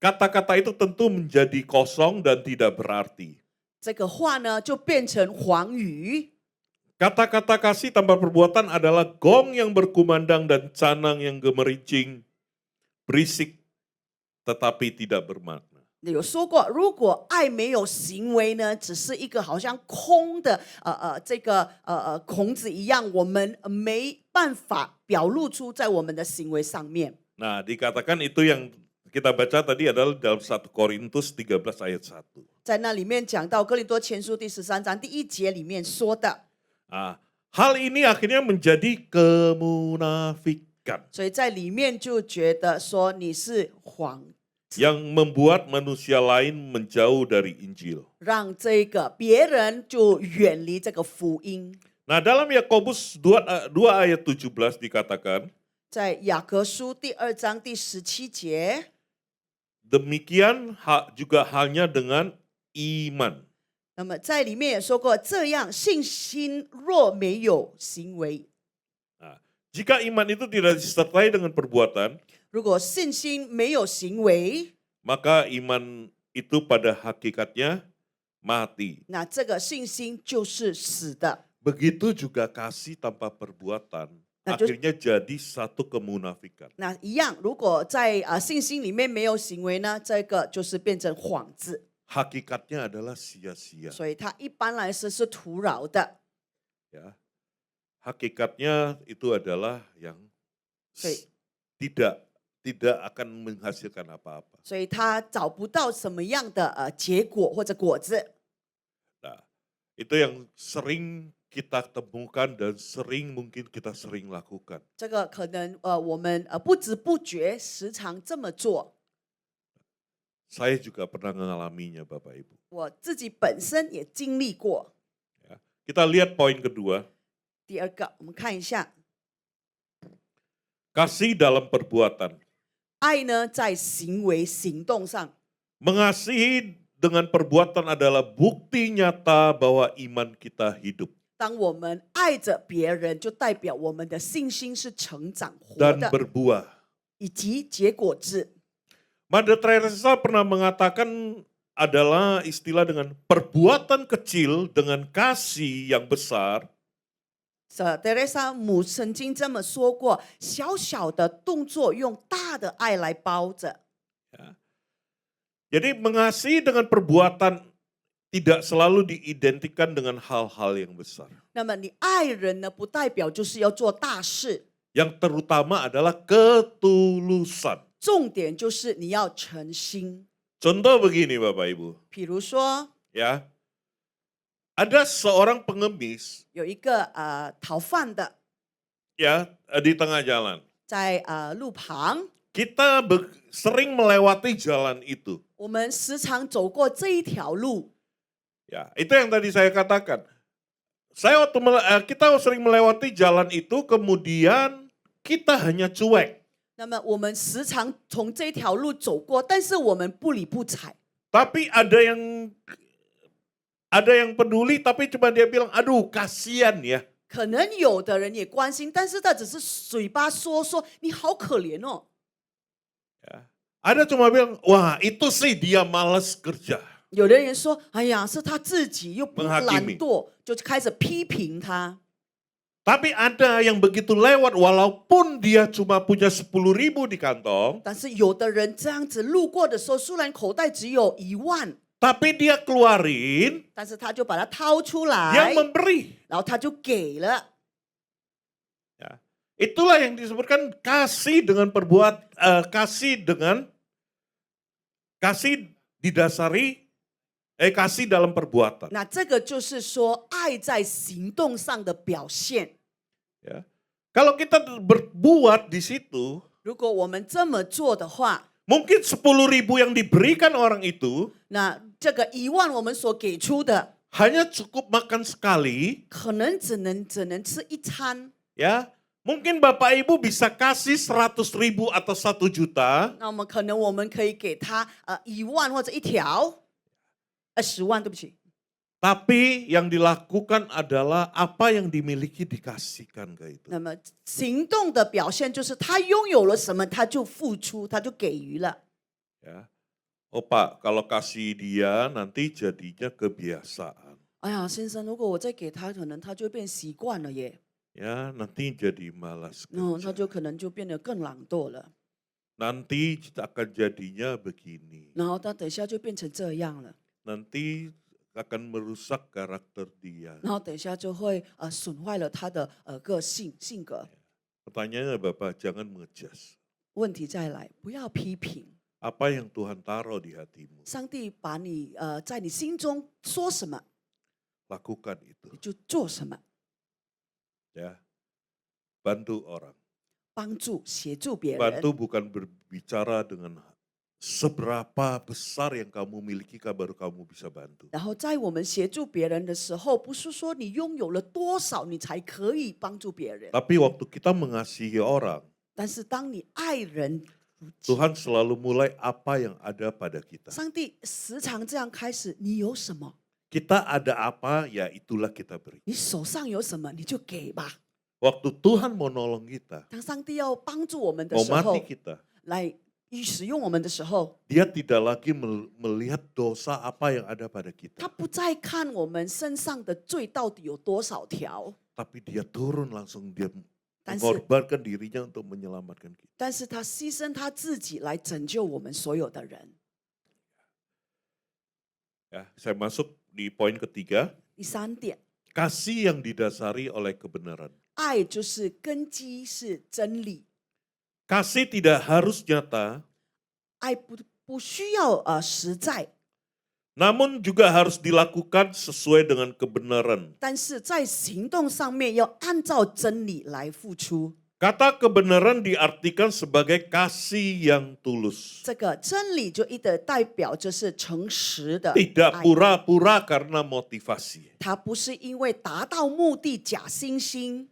kata-kata itu tentu menjadi kosong dan tidak berarti. 这个话呢，就变成谎语。 Kata-kata kasih tanpa perbuatan adalah gong yang berkumandang dan canang yang gemerincing, berisik tetapi tidak bermakna. 有说过，如果爱没有行为呢，只是一个好像空的这个孔子一样，我们没办法表露出在我们的行为上面。 Nah, dikatakan itu yang kita baca tadi adalah dalam 1 Korintus 13 ayat 1. 在那里面讲到哥林多前书第13章第1节里面说的， Nah, hal ini akhirnya menjadi kemunafikan 所以在里面就觉得说你是谎， yang membuat manusia lain menjauh dari Injil. 让这个别人就远离这个福音。 Nah, dalam Yakobus 2 ayat 17 dikatakan, 在雅各书第2章第17节， demikian juga halnya dengan iman. 那么在里面也说过，这样信心若没有行为， Nah, jika iman itu tidak disertai dengan perbuatan, 如果信心没有行为， maka iman itu pada hakikatnya mati. 那这个信心就是死的。 Begitu juga kasih tanpa perbuatan, Nah, just- akhirnya jadi satu kemunafikan. 那一样，如果在信心里面没有行为呢，这个就是变成幌子， Hakikatnya adalah sia-sia. 所以它一般来说是徒劳的。 Ya. Hakikatnya itu adalah yang Baik. tidak akan menghasilkan apa-apa. 所以它找不到什么样的结果或者果子。 Nah, itu yang sering kita temukan dan mungkin kita sering lakukan. 这个可能我们不知不觉时常这么做。 Saya juga pernah mengalaminya, Bapak Ibu. 我自己本身也经历过。 Ya. Kita lihat poin kedua, 第二个，我们看一下， kasih dalam perbuatan. 爱呢在行为行动上， Mengasihi dengan perbuatan adalah bukti nyata bahwa iman kita hidup 当我们爱着别人，就代表我们的信心是成长活 dan 的， berbuah. 以及结果子。 Mother Teresa pernah mengatakan adalah istilah dengan perbuatan kecil dengan kasih yang besar 德蕾莎母曾经这么说过：小小的动作用大的爱来包着。 Jadi mengasihi dengan perbuatan tidak selalu diidentikan dengan hal-hal yang besar. 那么你爱人呢，不代表就是要做大事， Yang terutama adalah ketulusan. 重点就是你要诚心。 Contoh begini Bapak Ibu, 比如说， ya. Ada seorang pengemis 有一个讨饭的 ya di tengah jalan. 在路旁， Kita sering melewati jalan itu. 我们时常走过这一条路。 Ya, itu yang tadi saya katakan. Kita sering melewati jalan itu, kemudian kita hanya cuek. 那么我们时常从这条路走过，但是我们不理不睬。Tapi ada yang peduli tapi cuma dia bilang, aduh kasihan ya. 可能有的人也关心，但是他只是嘴巴说说你好可怜哦。 Ya. Ada cuma bilang, wah itu sih dia malas kerja. 有的人说，哎呀，是他自己又不 menghakimi 懒惰，就开始批评他。 Tapi ada yang begitu lewat walaupun dia cuma punya 10.000 di kantong. 但是有的人这样子路过的时候，虽然口袋只有1万， Tapi dia keluarin, 但是他就把它掏出 dia 来， memberi. 然后他就给了。 Ya. Itulah yang disebutkan kasih dengan kasih didasari kasih dalam perbuatan. 那这个就是说，爱在行动上的表现。 Ya. Kalau kita berbuat di situ, 如果我们这么做的话， mungkin 10.000 yang diberikan orang itu 那这个1万我们所给出的， hanya cukup makan sekali. 可能只能吃一餐。 Ya, mungkin Bapak Ibu bisa kasih 100.000 atau 1 juta. 那我们可以给他1万或者1条，10万，对不起。 Tapi yang dilakukan adalah apa yang dimiliki dikasihkan ke itu. 那么行动的表现就是他拥有了什么，他就付出，他就给予了。 Ya. Oh Pak, kalau kasih dia nanti jadinya kebiasaan. 哎呀，先生，如果我再给他，可能他就会变习惯了耶。 Ya, nanti jadi malas 他 kerja. 就可能就变得更懒惰了。 Nanti akan jadinya begini. 然后他等一下就变成这样了， Nanti akan merusak karakter dia. 然后等一下就会损坏了他的个性性格。 Pertanyaannya Bapak, jangan mengejas. 问题再来，不要批评。 Apa yang Tuhan taruh di hatimu, 上帝把你在你心中说什么， lakukan itu. 你就做什么， Ya, bantu orang. 帮助协助别人。 Bantu bukan berbicara dengan seberapa besar yang kamu miliki baru kamu bisa bantu. 然后在我们协助别人的时候，不是说你拥有了多少你才可以帮助别人， Tapi waktu kita mengasihi orang, 但是当你爱人， Tuhan selalu mulai apa yang ada pada kita. 上帝时常这样开始，你有什么， Kita ada apa, ya itulah kita beri. 你手上有什么，你就给吧。 Waktu Tuhan mau nolong kita, 当上帝要帮助我们的 mau 时候 mati，kita, 来使用我们的时候， Dia tidak lagi melihat dosa apa yang ada pada 他 kita. 不再看我们身上的罪到底有多少条， Tapi dia turun langsung, dia 但是 mengorbankan dirinya untuk menyelamatkan kita. 但是他牺牲他自己来拯救我们所有的人。 Ya, saya masuk di poin ketiga, 第三点， kasih yang didasari oleh kebenaran. 爱就是根基是真理， Kasih tidak harus nyata, 爱不需要实在， namun juga harus dilakukan sesuai dengan kebenaran. 但是在行动上面要按照真理来付出。 Kata kebenaran diartikan sebagai kasih yang tulus. 这个真理就代表着是诚实的 Tidak 爱， pura-pura karena motivasi. 它不是因为达到目的假惺惺，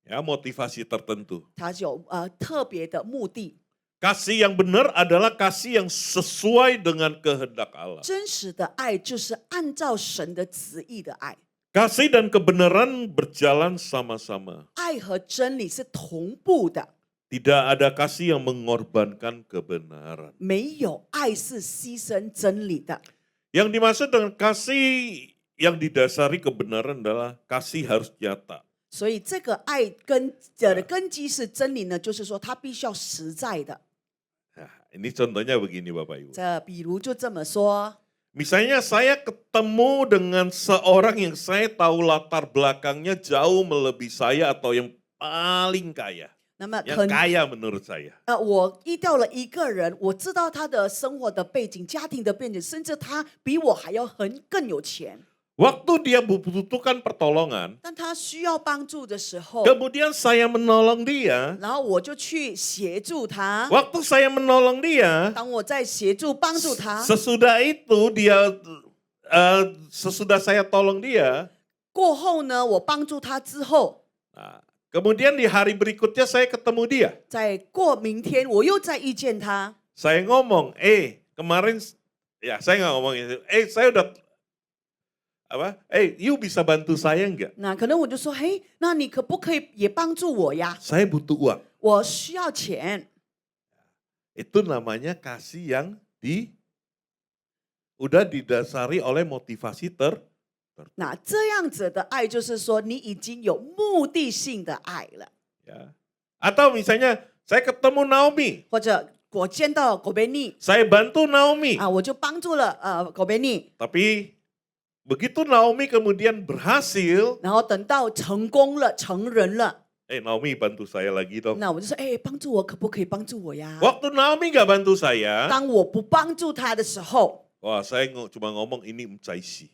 Ya, motivasi tertentu. 它有特别的目的。 Kasih yang benar adalah kasih yang sesuai dengan kehendak Allah. 真实的爱就是按照神的旨意的爱， Kasih dan kebenaran berjalan sama-sama. 爱和真理是同步的， Tidak ada kasih yang mengorbankan kebenaran. 没有爱是牺牲真理的。 Yang dimaksud dengan kasih yang didasari kebenaran adalah kasih harus nyata. 所以这个爱的根基是真理呢，就是说它必须要实在的。 Nah, ini contohnya begini Bapak Ibu. 这比如就这么说， Misalnya saya ketemu dengan seorang yang saya tahu latar belakangnya jauh melebihi saya atau yang paling kaya. 那么 Yang kaya menurut saya. 我遇到了一个人，我知道他的生活的背景、家庭的背景，甚至他比我还要更有钱。 Waktu dia membutuhkan pertolongan, 但他需要帮助的时候， kemudian saya menolong dia. 然后我就去协助他。 Waktu saya menolong dia, 当我在协助帮助他， sesudah itu sesudah saya tolong dia, 过后呢，我帮助他之后， nah, kemudian di hari berikutnya saya ketemu dia. 再过明天我又再遇见他， Saya ngomong, kemarin Ya, saya nggak ngomong itu. Saya udah apa? You bisa bantu saya nggak? 那可能我就说，嘿，那你可不可以也帮助我呀？ Saya butuh uang. 我需要钱。 Itu namanya kasih yang udah didasari oleh motivasi 那这样子的爱，就是说你已经有目的性的爱了。 ya. Atau misalnya saya ketemu Naomi, 或者我见到狗贝尼 saya bantu Naomi. 啊，我就帮助了狗贝尼， Tapi begitu Naomi kemudian berhasil, 然后等到成功了、成人了， Naomi bantu saya lagi dong. 那我就说，哎，帮助我，可不可以帮助我呀？ Waktu Naomi gak bantu saya, 当我不帮助他的时候， wah saya cuma ngomong ini Mcaisi.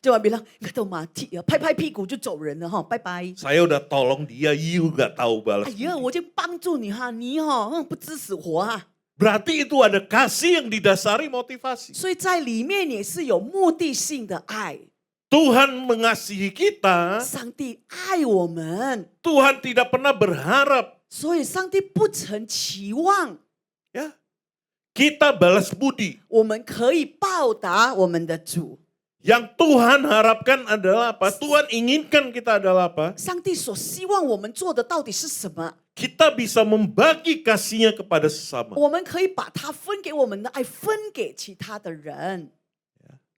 就会bilang kata mati ya，拍拍屁股就走人了哈，拜拜。 Saya udah tolong dia, you gak tahu 哎 balas. 呀，我就帮助你哈，你哈，不知死活哈。 Berarti itu ada kasih yang didasari motivasi. 所以在里面也是有目的性的爱。 Tuhan mengasihi kita, 上帝爱我们， Tuhan tidak pernah berharap 所以上帝不曾期望 ya kita balas budi. 我们可以报答我们的主。 Yang Tuhan harapkan adalah apa? Tuhan inginkan kita adalah apa? 上帝所希望我们做的到底是什么？ Kita bisa membagi kasihnya kepada sesama. 我们可以把它分给我们的爱分给其他的人。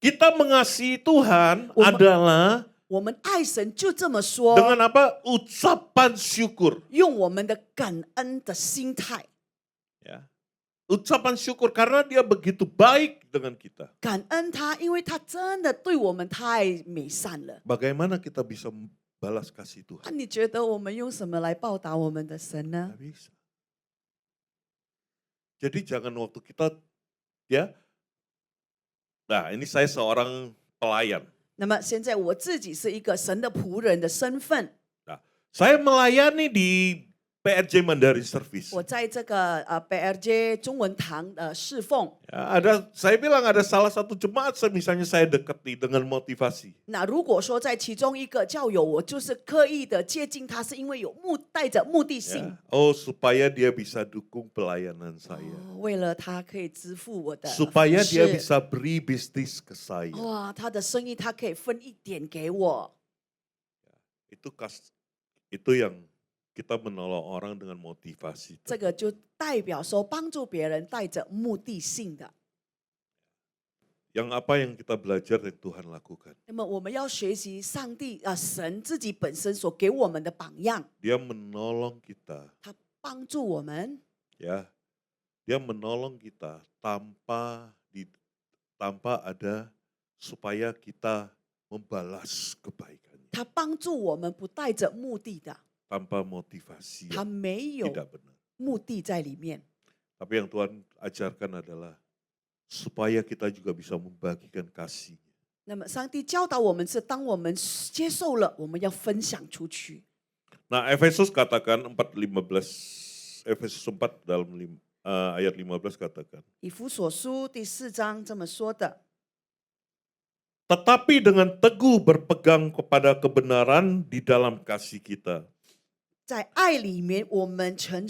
Kita mengasihi Tuhan adalah 我们爱神就这么说， dengan apa? Ucapan syukur. 用我们的感恩的心态， Ya. Ucapan syukur karena dia begitu baik dengan kita. 感恩他，因为他真的对我们太美善了。 Bagaimana kita bisa balas kasih Tuhan? 那你觉得我们用什么来报答我们的神呢？ Nggak bisa. Jadi jangan waktu kita ya. Nah, ini saya seorang pelayan. 那么现在我自己是一个神的仆人的身份， Nah, saya melayani di PRJ Mandarin Service. 我在这个PRJ 中文堂侍奉。 Ya, saya bilang ada salah satu jemaat misalnya saya dekati dengan motivasi. 那如果说在其中一个教友，我就是刻意的接近他，是因为有带着目的性， Ya. Supaya dia bisa dukung pelayanan saya. 为了他可以支付我的 Supaya 服 dia 侍。 bisa beri bisnis ke saya. 哇，他的生意他可以分一点给我。 Itu yang kita menolong orang dengan motivasi. 这个就代表说帮助别人带着目的性的。 Yang apa yang kita belajar dari Tuhan lakukan. 那么我们要学习上帝神自己本身所给我们的榜样， Dia menolong kita. 他帮助我们， Ya, dia menolong kita tanpa ada supaya kita membalas kebaikannya. 他帮助我们不带着目的的， Tanpa motivasi 他 yang 没有 tidak benar. 目的在里面。 Tapi yang Tuhan ajarkan adalah supaya kita juga bisa membagikan kasih. 那么上帝教导我们是，当我们接受了，我们要分享出去。 Nah, Efesus katakan 4:15, Efesus 4 dalam ayat 15 katakan. 以弗所书第4章这么说的。 Tetapi dengan teguh berpegang kepada kebenaran di dalam kasih kita. 在爱里面，我们诚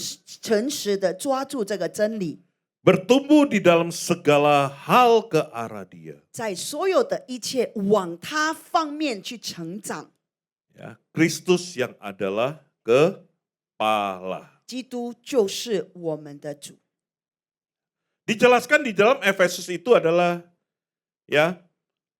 实的抓住这个真理， Bertumbuh di dalam segala hal ke arah Dia. 在所有的一切往他方面去成长。 Ya, Kristus yang adalah kepala. 基督就是我们的主。 Dijelaskan di dalam Efesus itu adalah ya,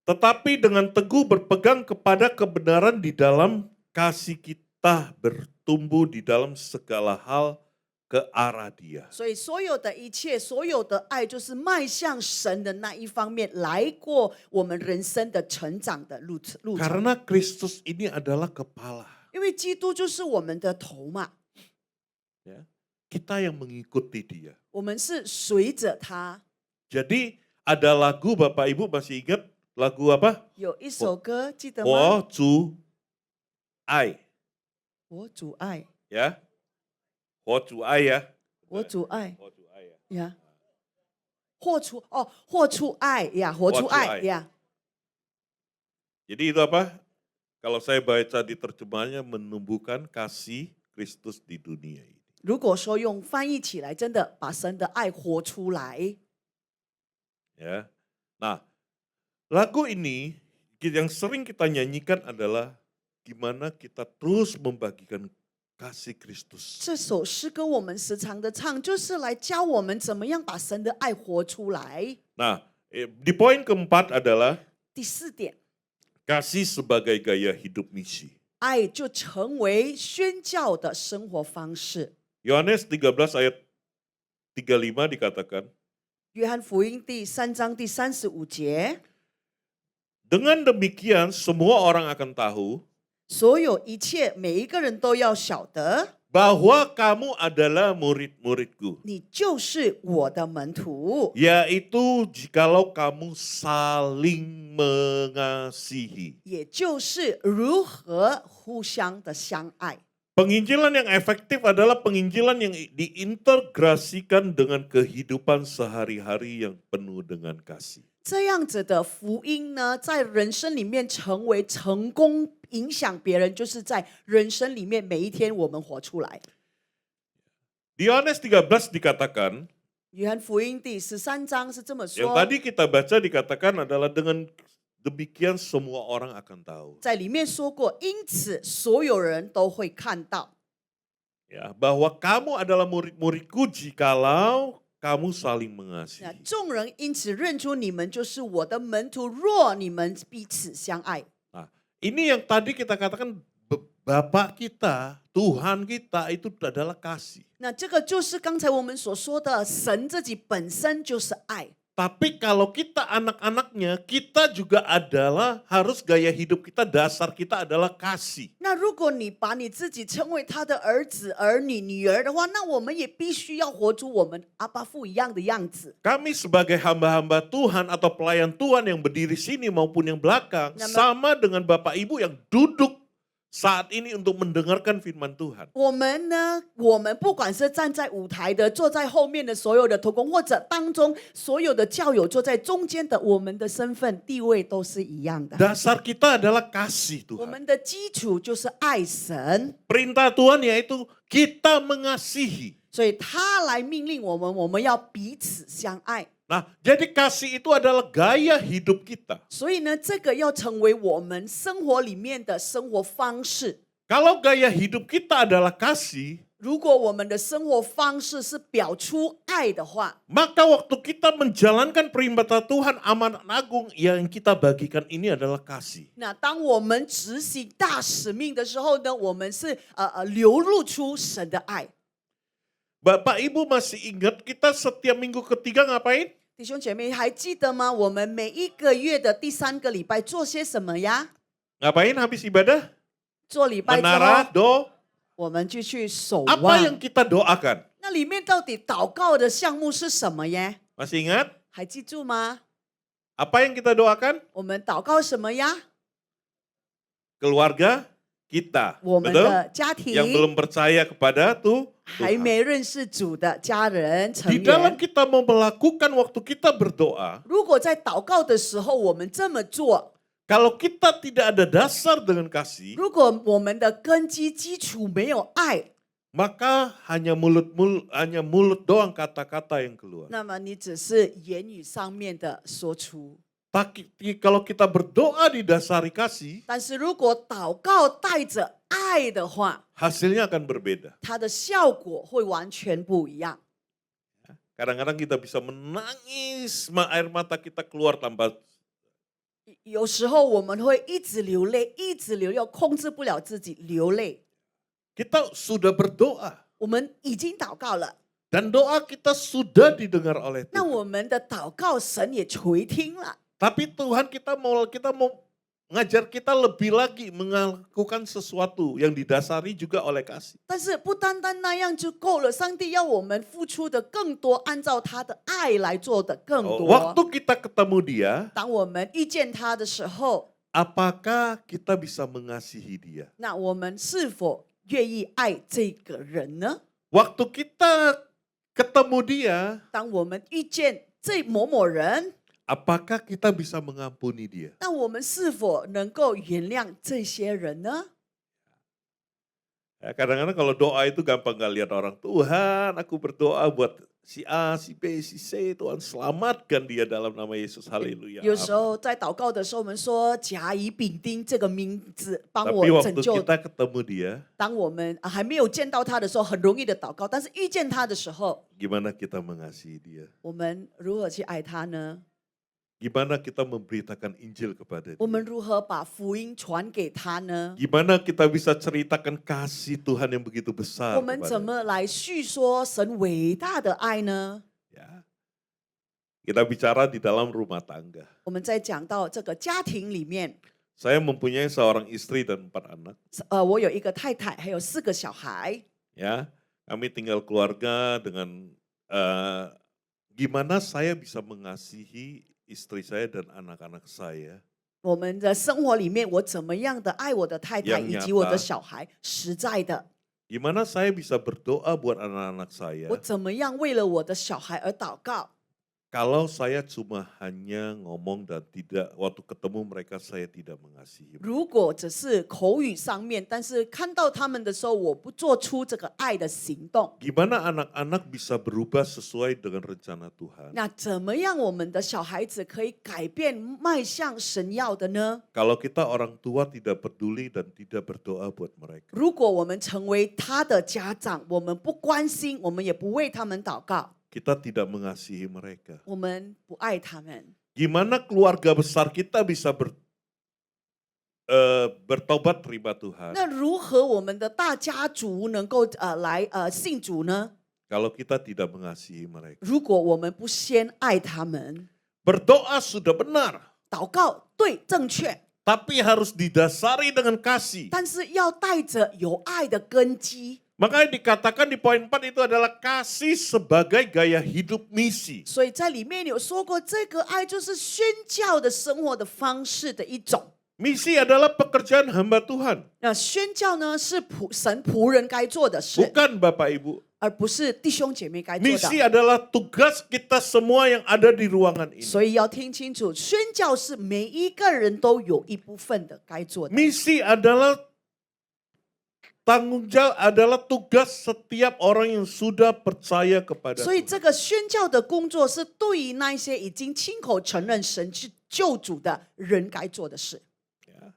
tetapi dengan teguh berpegang kepada kebenaran di dalam kasih kita bertumbuh di dalam segala hal ke arah Dia. 所以所有的一切，所有的爱，就是迈向神的那一方面，来过我们人生的成长的路程。 Karena Kristus ini adalah kepala. 因为基督就是我们的头嘛， Ya, kita yang mengikuti Dia. 我们是随着他。 Jadi ada lagu Bapak Ibu masih ingat lagu apa? 有一首歌记得吗？我主爱我主爱， ya. 我主爱呀. 我主爱 我主爱呀. 呀，活出爱呀，活出爱呀。 Jadi itu apa? Kalau saya baca di terjemahannya menumbuhkan kasih Kristus di dunia ini. 如果说用翻译起来，真的把神的爱活出来， Ya. Nah, lagu ini yang sering kita nyanyikan adalah gimana kita terus membagikan kasih Kristus. 这首诗歌我们时常的唱，就是来教我们怎么样把神的爱活出来。 Nah, di poin keempat adalah 第4点， kasih sebagai gaya hidup misi. 爱就成为宣教的生活方式。 Yohanes 13 ayat 35 dikatakan, 约翰福音第3章第35节， dengan demikian semua orang akan tahu 所有一切每一个人都要晓得， bahwa kamu adalah murid-muridku. 你就是我的门徒， Yaitu jikalau kamu saling mengasihi. 也就是如何互相的相爱。 Penginjilan yang efektif adalah penginjilan yang diintegrasikan dengan kehidupan sehari-hari yang penuh dengan kasih. 这样子的福音呢，在人生里面成为成功，影响别人，就是在人生里面每一天我们活出来。 Di Yohanes 13 dikatakan, 约翰福音第13章是这么 yang 说， tadi kita baca dikatakan adalah dengan demikian semua orang akan tahu. 在里面说过，因此所有人都会看到， Ya, bahwa kamu adalah murid-muridku jikalau kamu saling 那 mengasihi. 众人因此认出你们就是我的门徒，若你们彼此相爱。 Nah, ini yang tadi kita katakan Bapak kita, Tuhan kita itu adalah kasih. 那这个就是刚才我们所说的，神自己本身就是爱。 Tapi kalau kita anak-anaknya, kita juga adalah harus gaya hidup kita, dasar kita adalah kasih. 那如果你把你自己称为他的儿子、儿女、女儿的话，那我们也必须要活出我们阿爸父一样的样子。 Kami sebagai hamba-hamba Tuhan atau pelayan Tuhan yang berdiri sini maupun yang belakang, Nama- sama dengan Bapak Ibu yang duduk saat ini untuk mendengarkan firman Tuhan. 我们呢，我们不管是站在舞台的、坐在后面的所有的同工，或者当中所有的教友坐在中间的，我们的身份地位都是一样的。 Dasar kita adalah kasih 我 Tuhan. 们的基础就是爱神， Perintah Tuhan yaitu kita mengasihi. 所以他来命令我们，我们要彼此相爱。 Nah, jadi kasih itu adalah gaya hidup kita. 所以呢，这个要成为我们生活里面的生活方式。 Kalau gaya hidup kita adalah kasih, 如果我们的生活方式是表出爱的话， maka waktu kita menjalankan perintah Tuhan amanat agung yang kita bagikan ini adalah kasih. 那当我们执行大使命的时候呢，我们是流露出神的爱。 Bapak Ibu masih ingat kita setiap minggu ketiga ngapain? 弟兄姐妹还记得吗？我们每一个月的第3个礼拜做些什么呀？ Ngapain habis ibadah? 做礼拜之 Menara 后， do. 我们就去守 Apa yang 望。 kita doakan? 那里面到底祷告的项目是什么耶？ Masih ingat? 还记住吗？ Apa yang kita doakan? 我们祷告什么呀？ Keluarga kita. 我们 Betul? 的家 Yang 庭， belum percaya kepada Tuhan. 还没认识主的家人成 Di dalam 员。 kita mau melakukan waktu kita berdoa, 如果在祷告的时候我们这么做， kalau kita tidak ada dasar dengan kasih, 如果我们的根基基础没有爱， maka hanya mulut doang kata-kata yang keluar. 那么你只是言语上面的说出。 Tapi kalau kita berdoa didasari kasih, 但是如果祷告带着爱的话， hasilnya akan berbeda. 它的效果会完全不一样。 Kadang-kadang kita bisa menangis, air mata kita keluar tanpa 有时候我们会一直流泪，一直流泪，控制不了自己流泪。 kita sudah berdoa. 我们已经祷告了， Dan doa kita sudah didengar oleh 那 Tuhan. 我们的祷告神也垂听了。 Tapi Tuhan kita mau ngajar kita lebih lagi melakukan sesuatu yang didasari juga oleh kasih. 但是不单单那样就够了，上帝要我们付出的更多，按照他的爱来做的更多。 Waktu kita ketemu dia, 当我们遇见他的时候， apakah kita bisa mengasihi dia? 那我们是否愿意爱这个人呢？ Waktu kita ketemu dia, 当我们遇见这某某人， apakah kita bisa mengampuni dia? 那我们是否能够原谅这些人呢？ Ya, kadang-kadang kalau doa itu gampang gak lihat orang. Tuhan, aku berdoa buat si A, si B, si C, Tuhan selamatkan dia dalam nama Yesus. Haleluya. 有时 Amin. 候在祷告的时候，我们说甲乙丙丁这个名字帮 Tapi 我 waktu 拯救。 kita ketemu dia, 当我们还没有见到他的时候，很容易的祷告；但是遇见他的时候， gimana kita mengasihi dia? 我们如何去爱他呢？ Gimana kita memberitakan Injil kepada 我们 dia? 如何把福音传给他呢？ Gimana kita bisa ceritakan kasih Tuhan yang begitu besar 我们 kepada 怎么来叙说神伟大的爱呢？ ya. Kita bicara di dalam rumah tangga. 我们在讲到这个家庭里面， Saya mempunyai seorang istri dan 4 anak. 我有一个太太，还有4个小孩。 Ya, kami tinggal keluarga dengan gimana saya bisa mengasihi istri saya dan anak-anak saya 我们的生活里面，我怎么样的爱我的太太 Yang 以及我的 nyata 小孩？实在的， Gimana saya bisa berdoa buat anak-anak saya 我怎么样为了我的小孩而祷告？ kalau saya cuma hanya ngomong dan tidak waktu ketemu mereka saya tidak mengasihi. 如果只是口语上面，但是看到他们的时候，我不做出这个爱的行动， Gimana anak-anak bisa berubah sesuai dengan rencana Tuhan? 那怎么样我们的小孩子可以改变迈向神要的呢？ Kalau kita orang tua tidak peduli dan tidak berdoa buat mereka. 如果我们成为他的家长，我们不关心，我们也不为他们祷告， Kita tidak mengasihi mereka. 我们不爱他们。 Gimana keluarga besar kita bisa bertobat terima Tuhan? 那如何我们的大家族能够来信主呢？ Kalau kita tidak mengasihi mereka. 如果我们不先爱他们， Berdoa sudah benar, 祷告对正确， tapi harus didasari dengan kasih. 但是要带着有爱的根基。 Makanya dikatakan di poin 4 itu adalah kasih sebagai gaya hidup misi. 所以在里面有说过，这个爱就是宣教的生活的方式的一种。 Misi adalah pekerjaan hamba Tuhan, 那宣教呢，是神仆人该做的事， bukan Bapak Ibu. 而不是弟兄姐妹该做 Misi 的。 adalah tugas kita semua yang ada di ruangan ini. 所以要听清楚，宣教是每一个人都有一部分的该做的。 Misi adalah tanggung jawab, adalah tugas setiap orang yang sudah percaya kepada 所以 Tuhan. 这个宣教的工作是对于那一些已经亲口承认神是救主的人该做的事。 Ya.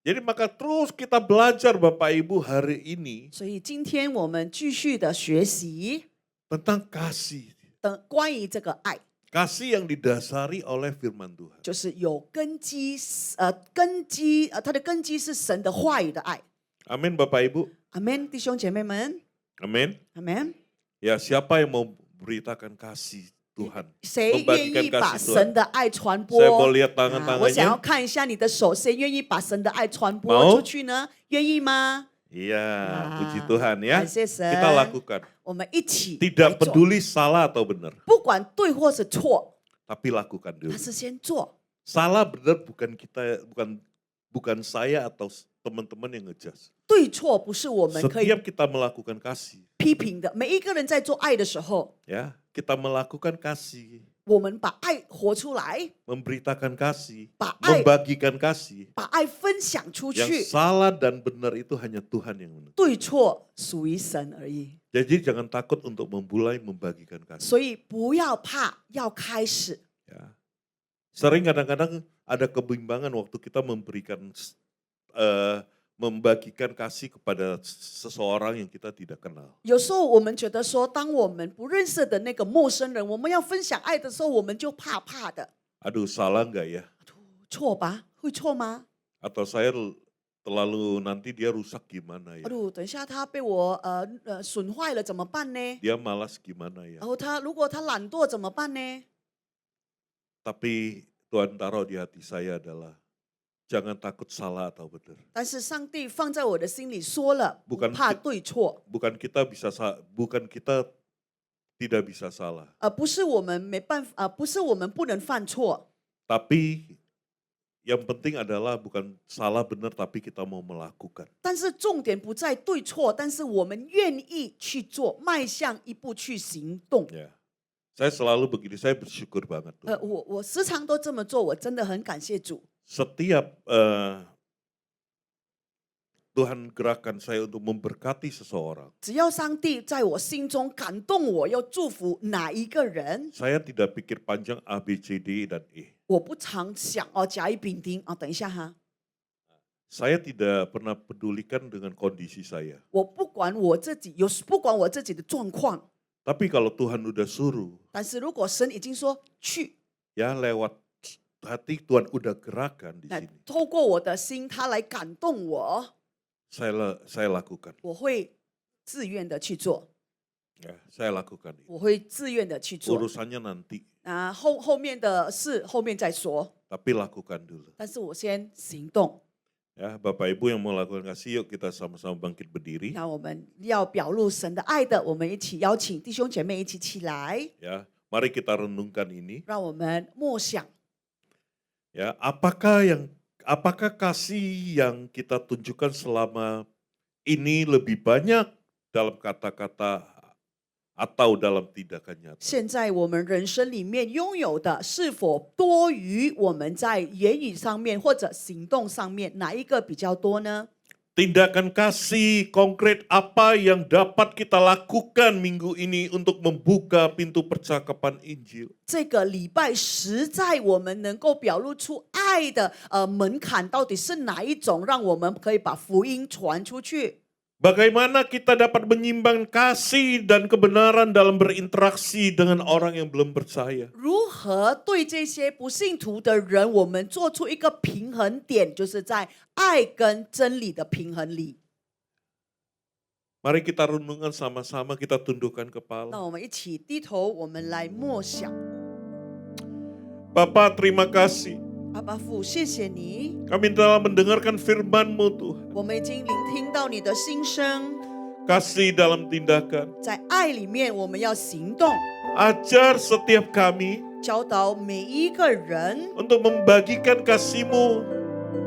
Jadi maka terus kita belajar Bapak Ibu hari ini 所以今天我们继续的学习 tentang kasih. 的关于这个爱， Kasih yang didasari oleh firman Tuhan. 就是有根基，它的根基是神的话语的爱。 Amin Bapak Ibu. 阿门，弟兄姐妹们， Amin. 阿门。 Ya, siapa yang mau beritakan kasih Tuhan? 谁愿意 Membagikan 把 kasih 神 Tuhan. 的爱传播？ Saya mau lihat 我想要 tangan-tangannya. 看一下你的手，谁愿意把神的爱传播 Mau？ 出去呢？愿意吗？ Iya, puji Tuhan ya. 感谢神， Kita lakukan. 我们一起来 Tidak 做， peduli salah atau benar, 不管对或是错， tapi lakukan dulu. 但是先做。 Salah benar bukan kita, bukan saya atau teman-teman yang ngejudge. 对错不是我们可以 Setiap kita melakukan kasih, 批评的。每一个人在做爱的时候， ya, kita melakukan kasih, 我们把爱活出来， memberitakan kasih, Pak Ai. membagikan kasih. 把爱分享出 Yang 去。 salah dan benar itu hanya Tuhan yang menentukan. 对错属于神而已， Jadi jangan takut untuk memulai membagikan kasih. 所以不要怕，要开始。 Ya. Sering kadang-kadang ada kebimbangan waktu kita membagikan kasih kepada seseorang yang kita tidak kenal. 有时候我们觉得说，当我们不认识的那个陌生人，我们要分享爱的时候，我们就怕怕的。 Aduh, salah nggak ya? 错吧？会错吗？ Atau saya terlalu nanti dia rusak gimana ya? 等一下他被我损坏了怎么办呢？ Dia malas gimana ya? 然后如果他懒惰怎么办呢？ Tapi Tuhan taruh di hati saya adalah jangan takut salah atau benar. 但是上帝放在我的心里说了，不 Bukan 怕对错， bukan kita tidak bisa salah, 不是我们没办法，不是我们不能犯错， tapi yang penting adalah bukan salah benar tapi kita mau melakukan. 但是重点不在对错，但是我们愿意去做，迈向一步去行动。 Ya. Saya selalu begini, saya bersyukur banget. 我时常都这么做，我真的很感谢主。 Setiap Tuhan gerakkan saya untuk memberkati seseorang, 只要上帝在我心中感动我要祝福哪一个人， saya tidak pikir panjang A, B, C, D, dan E. 我不常想哦，甲乙丙丁啊，等一下哈， Saya tidak pernah pedulikan dengan kondisi saya. 我不管我自己不管我自己的状况， Tapi kalau Tuhan udah suruh, 但是如果神已经说去， ya lewat hati Tuhan udah gerakan di 那 sini. 透过我的心，他来感动我， Saya lakukan. 我会自愿的去做， Ya, saya lakukan itu. 我会自愿的去做。 Urusannya nanti, 啊，后面的事后面再说， tapi lakukan dulu. 但是我先行动。 Ya, Bapak Ibu yang mau lakukan kasih, yuk kita sama-sama bangkit berdiri. 那我们要表露神的爱的，我们一起邀请弟兄姐妹一起起来， Ya, mari kita renungkan ini. 让我们默想。 Ya, apakah kasih yang kita tunjukkan selama ini lebih banyak dalam kata-kata atau dalam tindakan nyata? 现在我们人生里面拥有的，是否多于我们在言语上面或者行动上面，哪一个比较多呢？ Tindakan kasih konkret apa yang dapat kita lakukan minggu ini untuk membuka pintu percakapan Injil? 这个礼拜实在我们能够表露出爱的门槛到底是哪一种，让我们可以把福音传出去？ Bagaimana kita dapat menyimbang kasih dan kebenaran dalam berinteraksi dengan orang yang belum percaya? 如何对这些不信徒的人，我们做出一个平衡点，就是在爱跟真理的平衡里。 Mari kita renungkan sama-sama, kita tundukkan 那 kepala. 我们一起低头，我们来默想。 Bapa, terima kasih. 阿爸父，谢谢你， Kami telah mendengarkan firman-Mu Tuhan. 我们已经聆听到你的心声， Kasih dalam tindakan. 在爱里面我们要行动， Ajar setiap kami 教导每一个人， untuk membagikan kasih-Mu,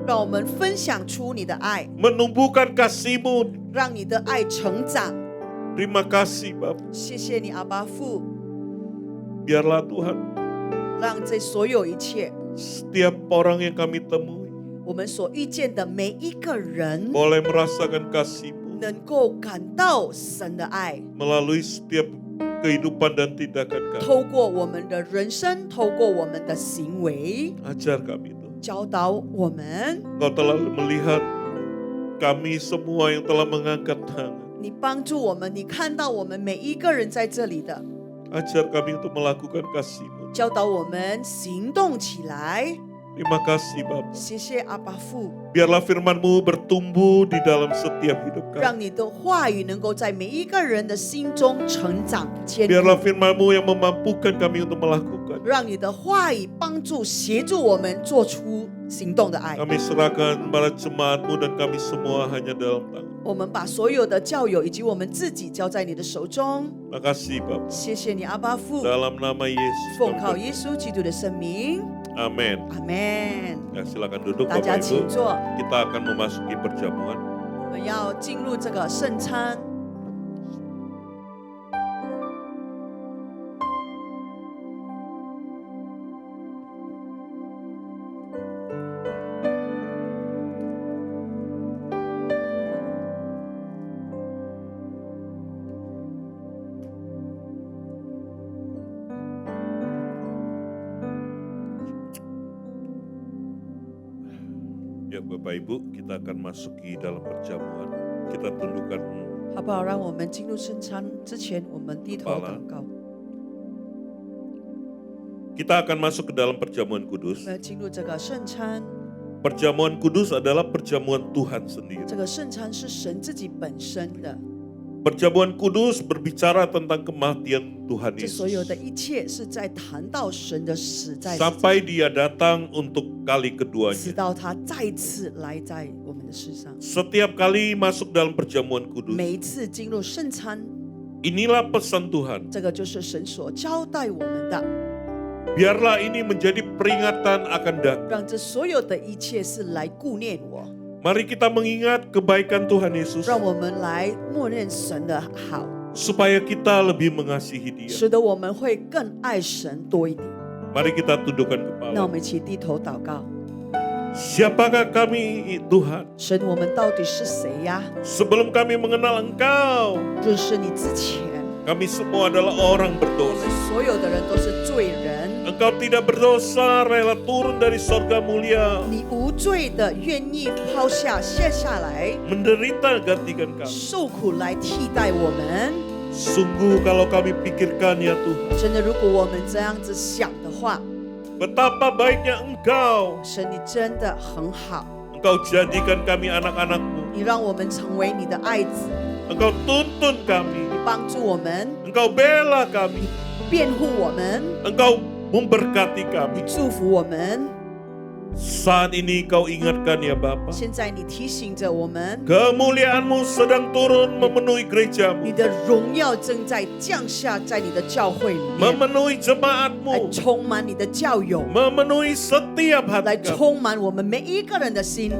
让我们分享出你的爱， menumbuhkan kasih-Mu. 让你的爱成长。 Terima kasih Bapa. 谢谢你，阿爸父， Biarlah Tuhan, 让这所有一切， setiap orang yang kami temui 我们所遇见的每一个人， boleh merasakan kasih-Mu 能够感到神的爱， melalui setiap kehidupan dan tindakan kami. 透过我们的人生，透过我们的行为， Ajar kami Tuhan. 教导我们。 Engkau telah melihat kami semua yang telah mengangkat tangan. 你帮助我们，你看到我们每一个人在这里的， Ajar kami untuk melakukan kasih-Mu. 教导我们行动起来。 Terima kasih Bapa. 谢谢阿爸父， Biarlah firman-Mu bertumbuh di dalam setiap hidup 让 kami. 你的话语能够在每一个人的心中成长坚固， Biarlah firman-Mu yang memampukan kami untuk melakukan. 让你的话语帮助协助我们做出行动的爱。 Kami serahkan kepada jemaat-Mu dan kami semua hanya dalam tangan. 我们把所有的教友以及我们自己交在你的手中。 Terima kasih Bapa. 谢谢你，阿爸父， Dalam nama Yesus. 奉靠耶稣基督的圣名， Amin. 阿门。 Ya, silakan duduk 大家 Bapak 请 Ibu. 坐， Kita akan memasuki perjamuan. 我们要进入这个圣餐。 Ya Bapak Ibu, kita akan masuki dalam perjamuan. Kita tundukkan 好不好？让我们进入圣餐之前，我们低头祷告。 kita akan masuk ke dalam perjamuan 我 kudus. 们要进入这个圣餐， Perjamuan kudus adalah perjamuan Tuhan sendiri. 这个圣餐是神自己本身的， Perjamuan kudus berbicara tentang kematian Tuhan 这所有 Yesus. 的一切是在谈到神的死在 Sampai dia datang untuk kali 直 keduanya. 到他再次来在我们的世上。 Setiap kali masuk dalam perjamuan kudus, 每一次进入圣餐， inilah pesan Tuhan. 这个就是神所交代我们的， Biarlah ini menjadi peringatan akan datang. 让这所有的一切是来顾念我， Mari kita mengingat kebaikan Tuhan Yesus, 让我们来默念神的好， supaya kita lebih mengasihi dia. 使得我们会更爱神多一点。 Mari kita tundukkan 那我 kepala. 们一起低头祷告。Siapakah kami Tuhan? 神，我们到底是谁呀？ Sebelum kami mengenal Engkau, 认识你之前， kami semua adalah orang 我们 berdosa. 所有的人都是罪人。 Engkau tidak berdosa, rela turun dari sorga mulia, 你无罪的愿意抛下卸下来， menderita gantikan kami. 受苦来替代我们。 Sungguh kalau kami pikirkan ya Tuhan, 真的，如果我们这样子想的话， betapa baiknya Engkau. 神，你真的很好， Engkau jadikan kami anak-anak-Mu. 你让我们成为你的爱子， Engkau tuntun kami. 你帮助我们， Engkau bela kami. 辩护我们， Engkau memberkati kami. 祝福我们。 Saat ini Kau ingatkan ya Bapa, 现在你提醒着我们， kemuliaan-Mu sedang turun memenuhi 你 gereja-Mu, 的荣耀正在降下在你的教会里面， memenuhi 来 jemaat-Mu, 充满你的教友， memenuhi setiap 来 hati kami. 充满我们每一个人的心，